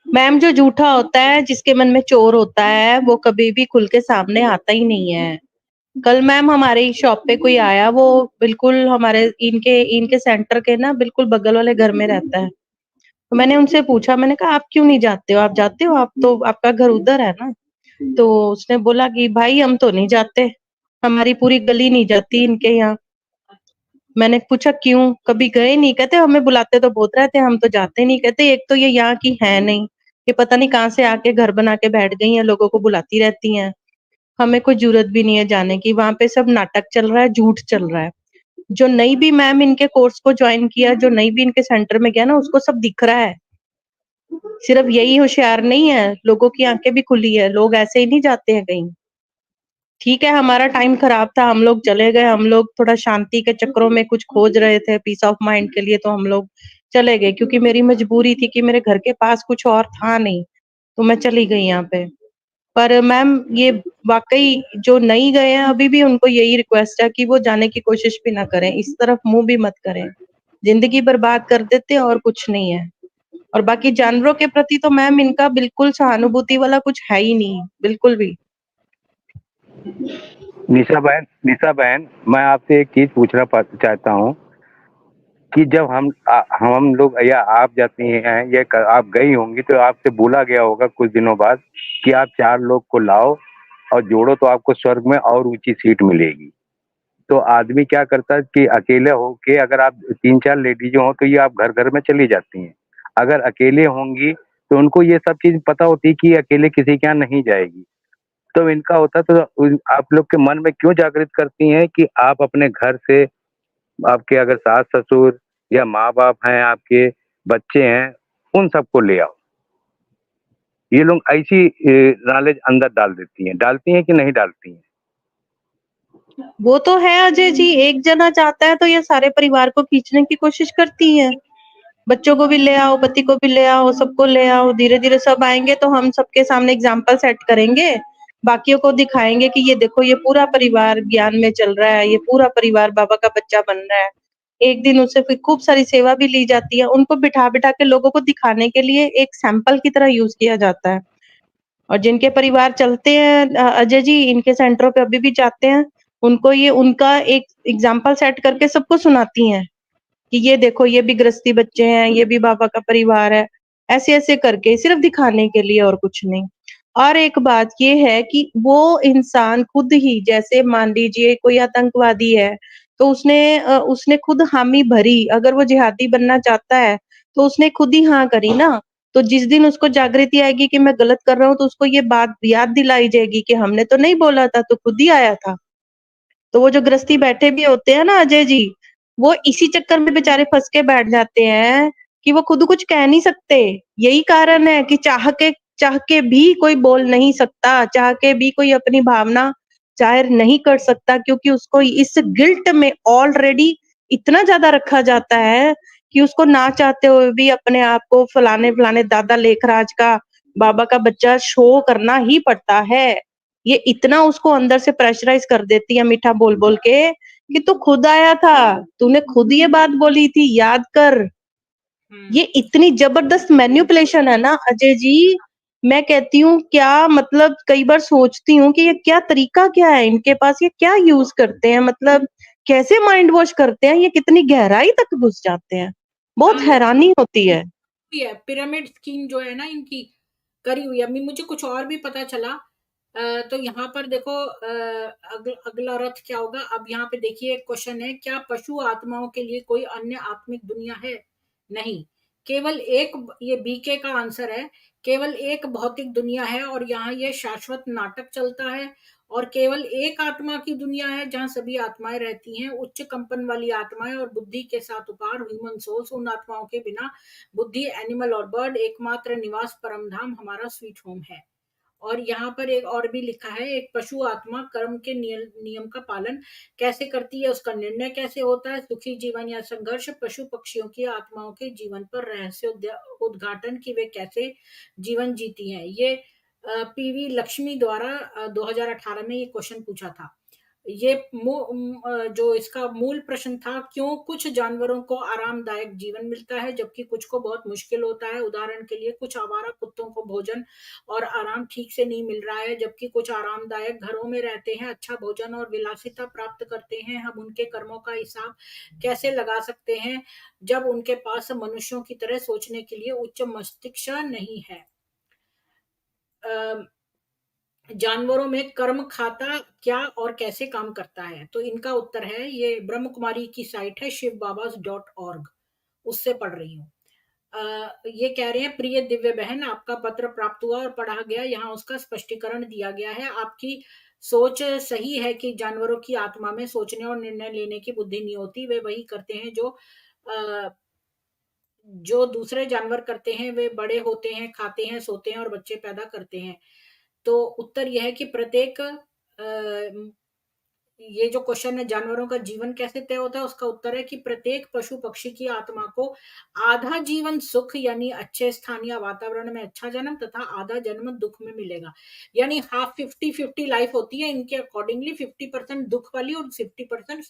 मैम जो झूठा होता है, जिसके मन में चोर होता है, वो कभी भी खुल के सामने आता ही नहीं है। कल मैम हमारी शॉप पे कोई आया, वो बिल्कुल हमारे इनके सेंटर के ना बिल्कुल बगल वाले घर में रहता है। तो मैंने उनसे पूछा, मैंने कहा आप क्यों नहीं जाते हो? आप जाते हो, आप तो आपका घर उधर है ना। तो उसने बोला कि भाई हम तो नहीं जाते, हमारी पूरी गली नहीं जाती इनके यहाँ। मैंने पूछा क्यों, कभी गए नहीं? कहते हमें बुलाते तो बहुत रहते, हम तो जाते नहीं। कहते एक तो ये यहाँ की है नहीं, ये पता नहीं कहाँ से आके घर बना के बैठ गई हैं, लोगों को बुलाती रहती हैं। हमें कोई जरूरत भी नहीं है जाने की, वहां पे सब नाटक चल रहा है, झूठ चल रहा है। जो नई भी मैम इनके कोर्स को ज्वाइन किया, जो नई भी इनके सेंटर में गया ना, उसको सब दिख रहा है। सिर्फ यही होशियार नहीं है, लोगों की आंखें भी खुली है, लोग ऐसे ही नहीं जाते हैं कहीं। ठीक है, हमारा टाइम खराब था, हम लोग चले गए, हम लोग थोड़ा शांति के चक्रों में कुछ खोज रहे थे पीस ऑफ माइंड के लिए, तो हम लोग चले गए, क्योंकि मेरी मजबूरी थी कि मेरे घर के पास कुछ और था नहीं, तो मैं चली गई यहाँ पे। पर मैम ये वाकई जो नहीं गए हैं अभी भी, उनको यही रिक्वेस्ट है कि वो जाने की कोशिश भी ना करें, इस तरफ मुंह भी मत करें। जिंदगी बर्बाद कर देते हैं और कुछ नहीं है। और बाकी जानवरों के प्रति तो मैम इनका बिल्कुल सहानुभूति वाला कुछ है ही नहीं, बिल्कुल भी। निशा बहन, मैं आपसे एक चीज पूछना चाहता हूँ कि जब हम लोग या आप जाती हैं या आप गई होंगी, तो आपसे बोला गया होगा कुछ दिनों बाद कि आप 4 लोग को लाओ और जोड़ो तो आपको स्वर्ग में और ऊंची सीट मिलेगी। तो आदमी क्या करता है कि अकेले होके, अगर आप 3-4 लेडीज हो तो ये आप घर घर में चली जाती हैं। अगर अकेले होंगी तो उनको ये सब चीज पता होती है कि ये अकेले किसी के यहाँ नहीं जाएगी। तो इनका होता तो आप लोग के मन में क्यों जागृत करती हैं कि आप अपने घर से, आपके अगर सास ससुर या माँ बाप हैं, आपके बच्चे हैं, उन सबको ले आओ। ये लोग ऐसी नॉलेज अंदर डालती हैं कि नहीं डालती हैं? वो तो है अजय जी, एक जना चाहता है तो ये सारे परिवार को खींचने की कोशिश करती है। बच्चों को भी ले आओ, पति को भी ले आओ, सबको ले आओ, धीरे धीरे सब आएंगे तो हम सबके सामने एग्जाम्पल सेट करेंगे, बाकियों को दिखाएंगे कि ये देखो ये पूरा परिवार ज्ञान में चल रहा है, ये पूरा परिवार बाबा का बच्चा बन रहा है। एक दिन उससे फिर खूब सारी सेवा भी ली जाती है, उनको बिठा बिठा के लोगों को दिखाने के लिए एक सैंपल की तरह यूज किया जाता है। और जिनके परिवार चलते हैं अजय जी, इनके सेंटरों पे अभी भी जाते हैं, उनको ये उनका एक एग्जाम्पल सेट करके सबको सुनाती हैं कि ये देखो ये भी गृहस्थी बच्चे हैं, ये भी बाबा का परिवार है, ऐसे ऐसे करके, सिर्फ दिखाने के लिए और कुछ नहीं। और एक बात ये है कि वो इंसान खुद ही, जैसे मान लीजिए कोई आतंकवादी है, तो उसने खुद हामी भरी, अगर वो जिहादी बनना चाहता है तो उसने खुद ही हाँ करी ना। तो जिस दिन उसको जागृति आएगी कि मैं गलत कर रहा हूँ, तो उसको ये बात याद दिलाई जाएगी कि हमने तो नहीं बोला था, तो खुद ही आया था। तो वो जो गृहस्थी बैठे भी होते हैं ना अजय जी, वो इसी चक्कर में बेचारे फंस के बैठ जाते हैं कि वो खुद कुछ कह नहीं सकते। यही कारण है कि चाह के भी कोई बोल नहीं सकता, चाह के भी कोई अपनी भावना जाहिर नहीं कर सकता, क्योंकि उसको इस गिल्ट में ऑलरेडी इतना ज्यादा रखा जाता है कि उसको ना चाहते हुए भी अपने आप को फलाने दादा लेखराज का, बाबा का बच्चा शो करना ही पड़ता है। ये इतना उसको अंदर से प्रेशराइज कर देती है मीठा बोल बोल के कि तू खुद आया था, तूने खुद ये बात बोली थी, याद कर। ये इतनी जबरदस्त मैन्युपुलेशन है ना अजय जी, मैं कहती हूँ क्या, मतलब कई बार सोचती हूँ कि ये क्या तरीका क्या है इनके पास, ये क्या यूज करते हैं, मतलब कैसे माइंड वॉश करते हैं, ये कितनी गहराई तक घुस जाते हैं, बहुत हैरानी होती है। पिरामिड स्कीम जो है ना इनकी करी हुई है। मुझे कुछ और भी पता चला। तो यहाँ पर देखो अगला रथ क्या होगा। अब यहाँ पे देखिए एक क्वेश्चन है, क्या पशु आत्माओं के लिए कोई अन्य आत्मिक दुनिया है? नहीं, केवल एक, ये बीके का आंसर है, केवल एक भौतिक दुनिया है और यहाँ ये शाश्वत नाटक चलता है। और केवल एक आत्मा की दुनिया है जहाँ सभी आत्माएं रहती हैं, उच्च कंपन वाली आत्माएं और बुद्धि के साथ उपहार ह्यूमन सोल्स। उन आत्माओं के बिना बुद्धि, एनिमल और बर्ड, एकमात्र निवास परम धाम हमारा स्वीट होम है। और यहाँ पर एक और भी लिखा है, एक पशु आत्मा कर्म के नियम का पालन कैसे करती है, उसका निर्णय कैसे होता है, सुखी जीवन या संघर्ष। पशु पक्षियों की आत्माओं के जीवन पर रहस्य उद्घाटन की वे कैसे जीवन जीती हैं। ये पीवी लक्ष्मी द्वारा 2018 में ये क्वेश्चन पूछा था। ये जो इसका मूल प्रश्न था, क्यों कुछ जानवरों को आरामदायक जीवन मिलता है जबकि कुछ को बहुत मुश्किल होता है। उदाहरण के लिए कुछ आवारा कुत्तों को भोजन और आराम ठीक से नहीं मिल रहा है, जबकि कुछ आरामदायक घरों में रहते हैं, अच्छा भोजन और विलासिता प्राप्त करते हैं। हम उनके कर्मों का हिसाब कैसे लगा सकते हैं जब उनके पास मनुष्यों की तरह सोचने के लिए उच्च मस्तिष्क नहीं है। जानवरों में कर्म खाता क्या और कैसे काम करता है? तो इनका उत्तर है, ये ब्रह्म कुमारी की साइट है shivbabas.org, उससे पढ़ रही हूँ। ये कह रहे हैं, प्रिय दिव्य बहन, आपका पत्र प्राप्त हुआ और पढ़ा गया। यहाँ उसका स्पष्टीकरण दिया गया है। आपकी सोच सही है कि जानवरों की आत्मा में सोचने और निर्णय लेने की बुद्धि नहीं होती। वे वही करते हैं जो दूसरे जानवर करते हैं। वे बड़े होते हैं, खाते हैं, सोते हैं और बच्चे पैदा करते हैं। तो उत्तर यह है कि प्रत्येक ये जो क्वेश्चन है, जानवरों का जीवन कैसे तय होता है, उसका उत्तर है कि प्रत्येक पशु पक्षी की आत्मा को आधा जीवन सुख यानी अच्छे स्थान या वातावरण में अच्छा जन्म तथा आधा जन्म दुख में मिलेगा। यानी हाफ 50-50 लाइफ होती है इनके अकॉर्डिंगली, 50% दुख वाली और 50%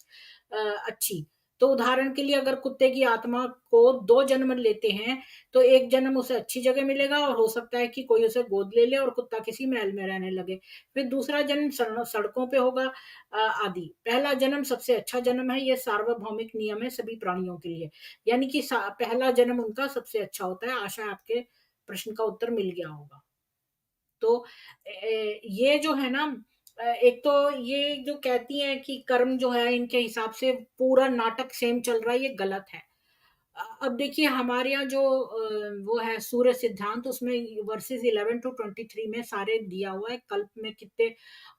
अच्छी। तो उदाहरण के लिए अगर कुत्ते की आत्मा को 2 जन्म लेते हैं तो एक जन्म उसे अच्छी जगह मिलेगा और हो सकता है कि कोई उसे गोद ले ले और कुत्ता किसी महल में रहने लगे। फिर दूसरा जन्म सड़कों पे होगा आदि। पहला जन्म सबसे अच्छा जन्म है, ये सार्वभौमिक नियम है सभी प्राणियों के लिए। यानी कि पहला जन्म उनका सबसे अच्छा होता है। आशा है आपके प्रश्न का उत्तर मिल गया होगा। तो ये जो है ना, एक तो ये जो कहती हैं कि कर्म जो है इनके हिसाब से पूरा नाटक सेम चल रहा है, ये गलत है। अब देखिए हमारे यहाँ जो वो है सूर्य सिद्धांत, उसमें वर्सेस 11 to 23 में सारे दिया हुआ है, कल्प में कितने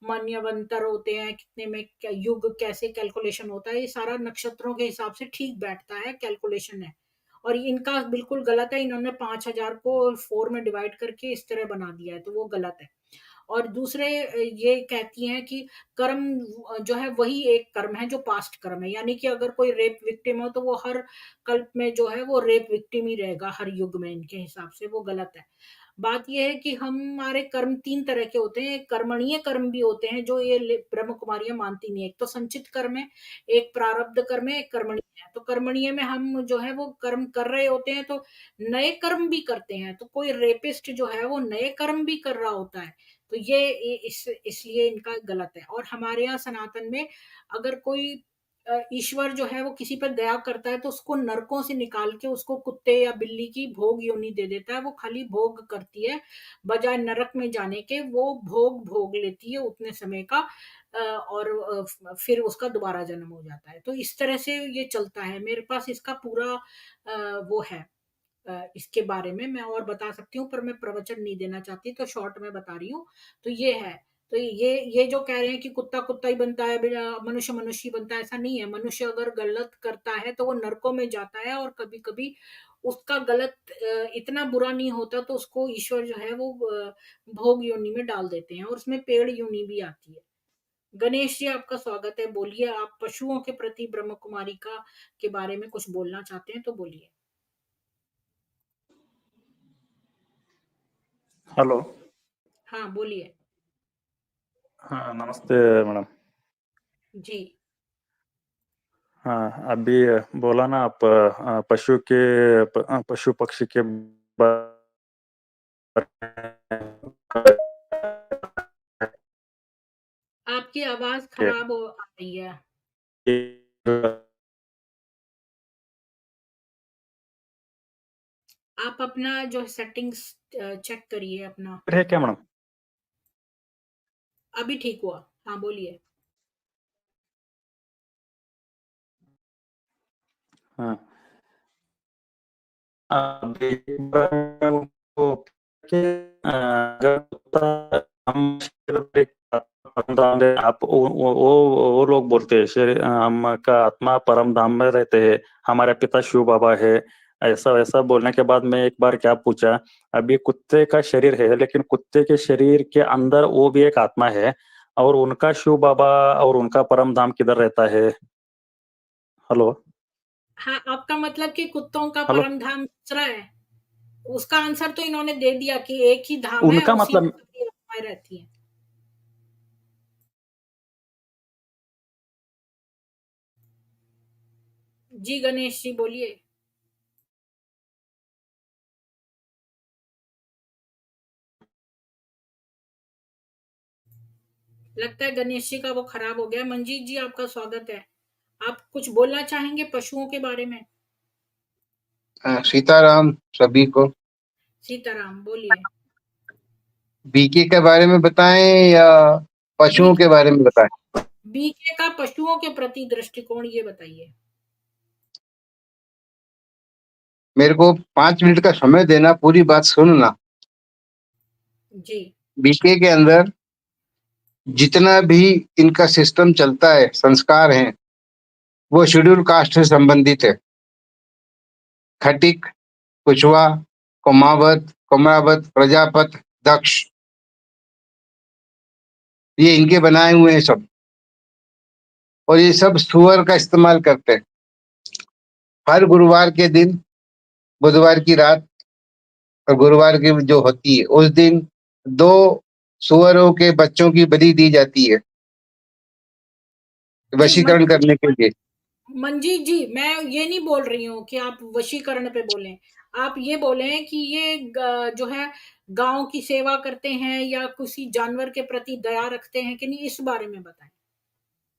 मन्वंतर होते हैं, कितने में युग कैसे कैलकुलेशन होता है, ये सारा नक्षत्रों के हिसाब से ठीक बैठता है, कैलकुलेशन है। और इनका बिल्कुल गलत है, इन्होंने 5000 को 4 में डिवाइड करके इस तरह बना दिया है, तो वो गलत है। और दूसरे ये कहती हैं कि कर्म जो है वही एक कर्म है जो पास्ट कर्म है, यानी कि अगर कोई रेप विक्टिम हो तो वो हर कल्प में जो है वो रेप विक्टिम ही रहेगा हर युग में, इनके हिसाब से वो गलत है। बात यह है कि हमारे कर्म 3 तरह के होते हैं, कर्मणीय कर्म भी होते हैं जो ये ब्रह्म कुमारियां मानती नहीं है। एक तो संचित कर्म है, एक प्रारब्ध कर्म है, एक कर्मणीय है। तो कर्मणीय में हम जो है वो कर्म कर रहे होते हैं तो नए कर्म भी करते हैं। तो कोई रेपिस्ट जो है वो नए कर्म भी कर रहा होता है, तो ये इसलिए इनका गलत है। और हमारे यहाँ सनातन में अगर कोई ईश्वर जो है वो किसी पर दया करता है तो उसको नरकों से निकाल के उसको कुत्ते या बिल्ली की भोग योनि दे देता है। वो खाली भोग करती है, बजाय नरक में जाने के वो भोग लेती है उतने समय का, और फिर उसका दोबारा जन्म हो जाता है। तो इस तरह से ये चलता है। मेरे पास इसका पूरा वो है, इसके बारे में मैं और बता सकती हूँ, पर मैं प्रवचन नहीं देना चाहती, तो शॉर्ट में बता रही हूँ। तो ये है। तो ये जो कह रहे हैं कि कुत्ता कुत्ता ही बनता है, मनुष्य मनुष्य ही बनता है, ऐसा नहीं है। मनुष्य अगर गलत करता है तो वो नरकों में जाता है, और कभी कभी उसका गलत इतना बुरा नहीं होता तो उसको ईश्वर जो है वो भोग योनि में डाल देते हैं, और उसमें पेड़ योनि भी आती है। गणेश जी आपका स्वागत है, बोलिए। आप पशुओं के प्रति ब्रह्म कुमारी के बारे में कुछ बोलना चाहते हैं तो बोलिए। हेलो। हाँ, बोलिए। हाँ, नमस्ते मैडम। जी। हाँ, अभी बोला ना आप पशु पक्षी के आपकी आवाज़ खराब आ रही है। आप अपना जो सेटिंग्स चेक करिए अपना। है क्या मैडम? अभी ठीक हुआ। हाँ, बोलिए। हाँ, अभी उनको कि अगर हम आप वो लोग बोलते हैं शरीर हम का आत्मा परम धाम में रहते हैं, हमारे पिता शिव बाबा है, ऐसा वैसा बोलने के बाद मैं एक बार क्या पूछा, अभी कुत्ते का शरीर है लेकिन कुत्ते के शरीर के अंदर वो भी एक आत्मा है और उनका शिव बाबा और उनका परम धाम किधर रहता है? हेलो। हाँ, आपका मतलब कि कुत्तों का हेलो। परम धाम दूसरा है? उसका आंसर तो इन्होंने दे दिया कि एक ही धाम है, उनका उसी में मतलब सभी आत्माएं रहती हैं। जी गणेश जी, बोलिए। लगता है गणेश जी का वो खराब हो गया। मंजीत जी, आपका स्वागत है। आप कुछ बोलना चाहेंगे पशुओं के बारे में? सीताराम सभी को। सीताराम, बोलिए। बीके के बारे में बताएं या पशुओं के बारे में बताएं? बीके का पशुओं के प्रति दृष्टिकोण ये बताइए। मेरे को 5 मिनट का समय देना, पूरी बात सुनना। जी। बीके के अंदर जितना भी इनका सिस्टम चलता है, संस्कार हैं, वो शेड्यूल कास्ट से संबंधित है। खटिक, कुशवा, कोमावत, कोमरावत, प्रजापत, दक्ष, ये इनके बनाए हुए हैं सब। और ये सब सुअर का इस्तेमाल करते हैं। हर गुरुवार के दिन, बुधवार की रात और गुरुवार की जो होती है उस दिन 2 सुअरों के बच्चों की बलि दी जाती है जी, वशीकरण करने के लिए। मंजीत जी, मैं ये नहीं बोल रही हूँ कि आप वशीकरण पे बोलें। आप ये बोलें कि ये जो है गांव की सेवा करते हैं या किसी जानवर के प्रति दया रखते हैं कि नहीं, इस बारे में बताएं।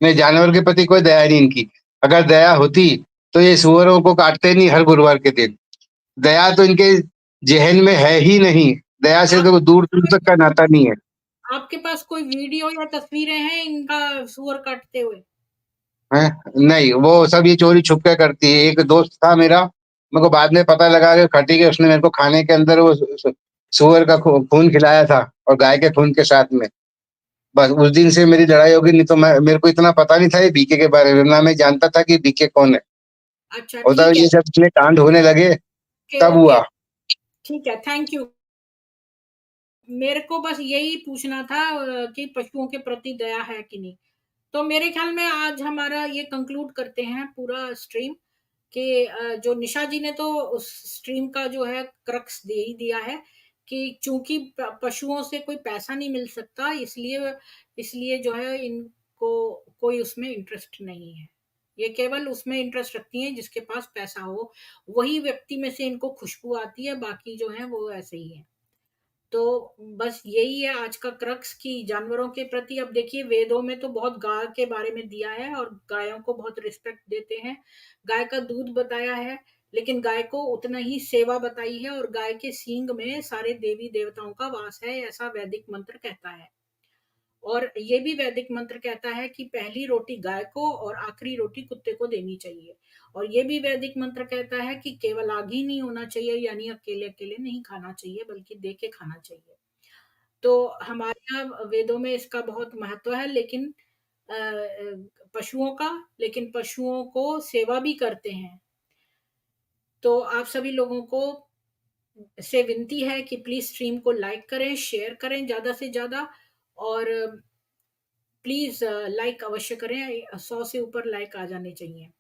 नहीं, जानवर के प्रति कोई दया नहीं इनकी। अगर दया होती तो ये सुअरों को काटते नहीं हर गुरुवार के दिन। दया तो इनके जहन में है ही नहीं। दया से तो दूर दूर तक का नाता नहीं है। आपके पास कोई वीडियो या तस्वीरें हैं इनका सुअर काटते हुए? हैं? नहीं, वो सब ये चोरी छुप के करती है। एक दोस्त था मेरा, मेरे को बाद में पता लगा कि खटी के उसने मेरे को खाने के अंदर वो सुअर का खून खिलाया था और गाय के खून के साथ में। बस उस दिन से मेरी लड़ाई होगी, नहीं तो मेरे को इतना पता नहीं था ये बीके के बारे में, ना मैं जानता था कि बीके कौन है। अच्छा, होता ठीक है। ये सब इतने कांड होने लगे तब ओके, हुआ। ठीक है, थैंक यू। मेरे को बस यही पूछना था कि पशुओं के प्रति दया है कि नहीं। तो मेरे ख्याल में आज हमारा ये कंक्लूड करते हैं पूरा स्ट्रीम कि जो निशा जी ने तो उस स्ट्रीम का जो है क्रक्स दे ही दिया है कि चूंकि पशुओं से कोई पैसा नहीं मिल सकता, इसलिए इसलिए जो है इनको कोई उसमें इंटरेस्ट नहीं है। ये केवल उसमें इंटरेस्ट रखती हैं जिसके पास पैसा हो, वही व्यक्ति में से इनको खुशबू आती है, बाकी जो है वो ऐसे ही है। तो बस यही है आज का क्रक्स की जानवरों के प्रति। अब देखिए वेदों में तो बहुत गाय के बारे में दिया है और गायों को बहुत रिस्पेक्ट देते हैं, गाय का दूध बताया है, लेकिन गाय को उतना ही सेवा बताई है और गाय के सींग में सारे देवी देवताओं का वास है, ऐसा वैदिक मंत्र कहता है। और ये भी वैदिक मंत्र कहता है कि पहली रोटी गाय को और आखिरी रोटी कुत्ते को देनी चाहिए। और ये भी वैदिक मंत्र कहता है कि केवल आग ही नहीं होना चाहिए, यानी अकेले अकेले नहीं खाना चाहिए बल्कि दे के खाना चाहिए। तो हमारे यहाँ वेदों में इसका बहुत महत्व है, लेकिन पशुओं का, लेकिन पशुओं को सेवा भी करते हैं। तो आप सभी लोगों को से विनती है कि प्लीज स्ट्रीम को लाइक करें, शेयर करें ज्यादा से ज्यादा, और प्लीज लाइक अवश्य करें, 100 से ऊपर लाइक आ जाने चाहिए।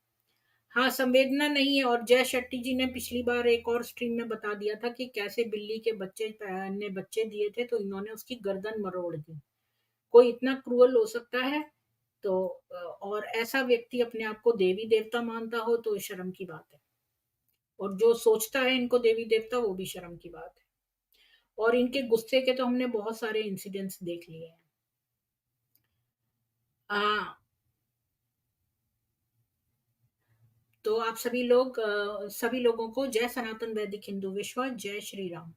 हाँ, संवेदना नहीं है। और जय शेट्टी जी ने पिछली बार एक और स्ट्रीम में बता दिया था कि कैसे बिल्ली के बच्चे ने बच्चे दिए थे तो इन्होंने उसकी गर्दन मरोड़ दी। कोई इतना क्रूअल हो सकता है? तो और ऐसा व्यक्ति अपने आप को देवी देवता मानता हो तो शर्म की बात है। और जो सोचता है इनको देवी देवता, वो भी शर्म की बात है। और इनके गुस्से के तो हमने बहुत सारे इंसिडेंट्स देख लिए हैं। तो आप सभी लोगों को जय सनातन वैदिक हिंदू विश्व, जय श्री राम।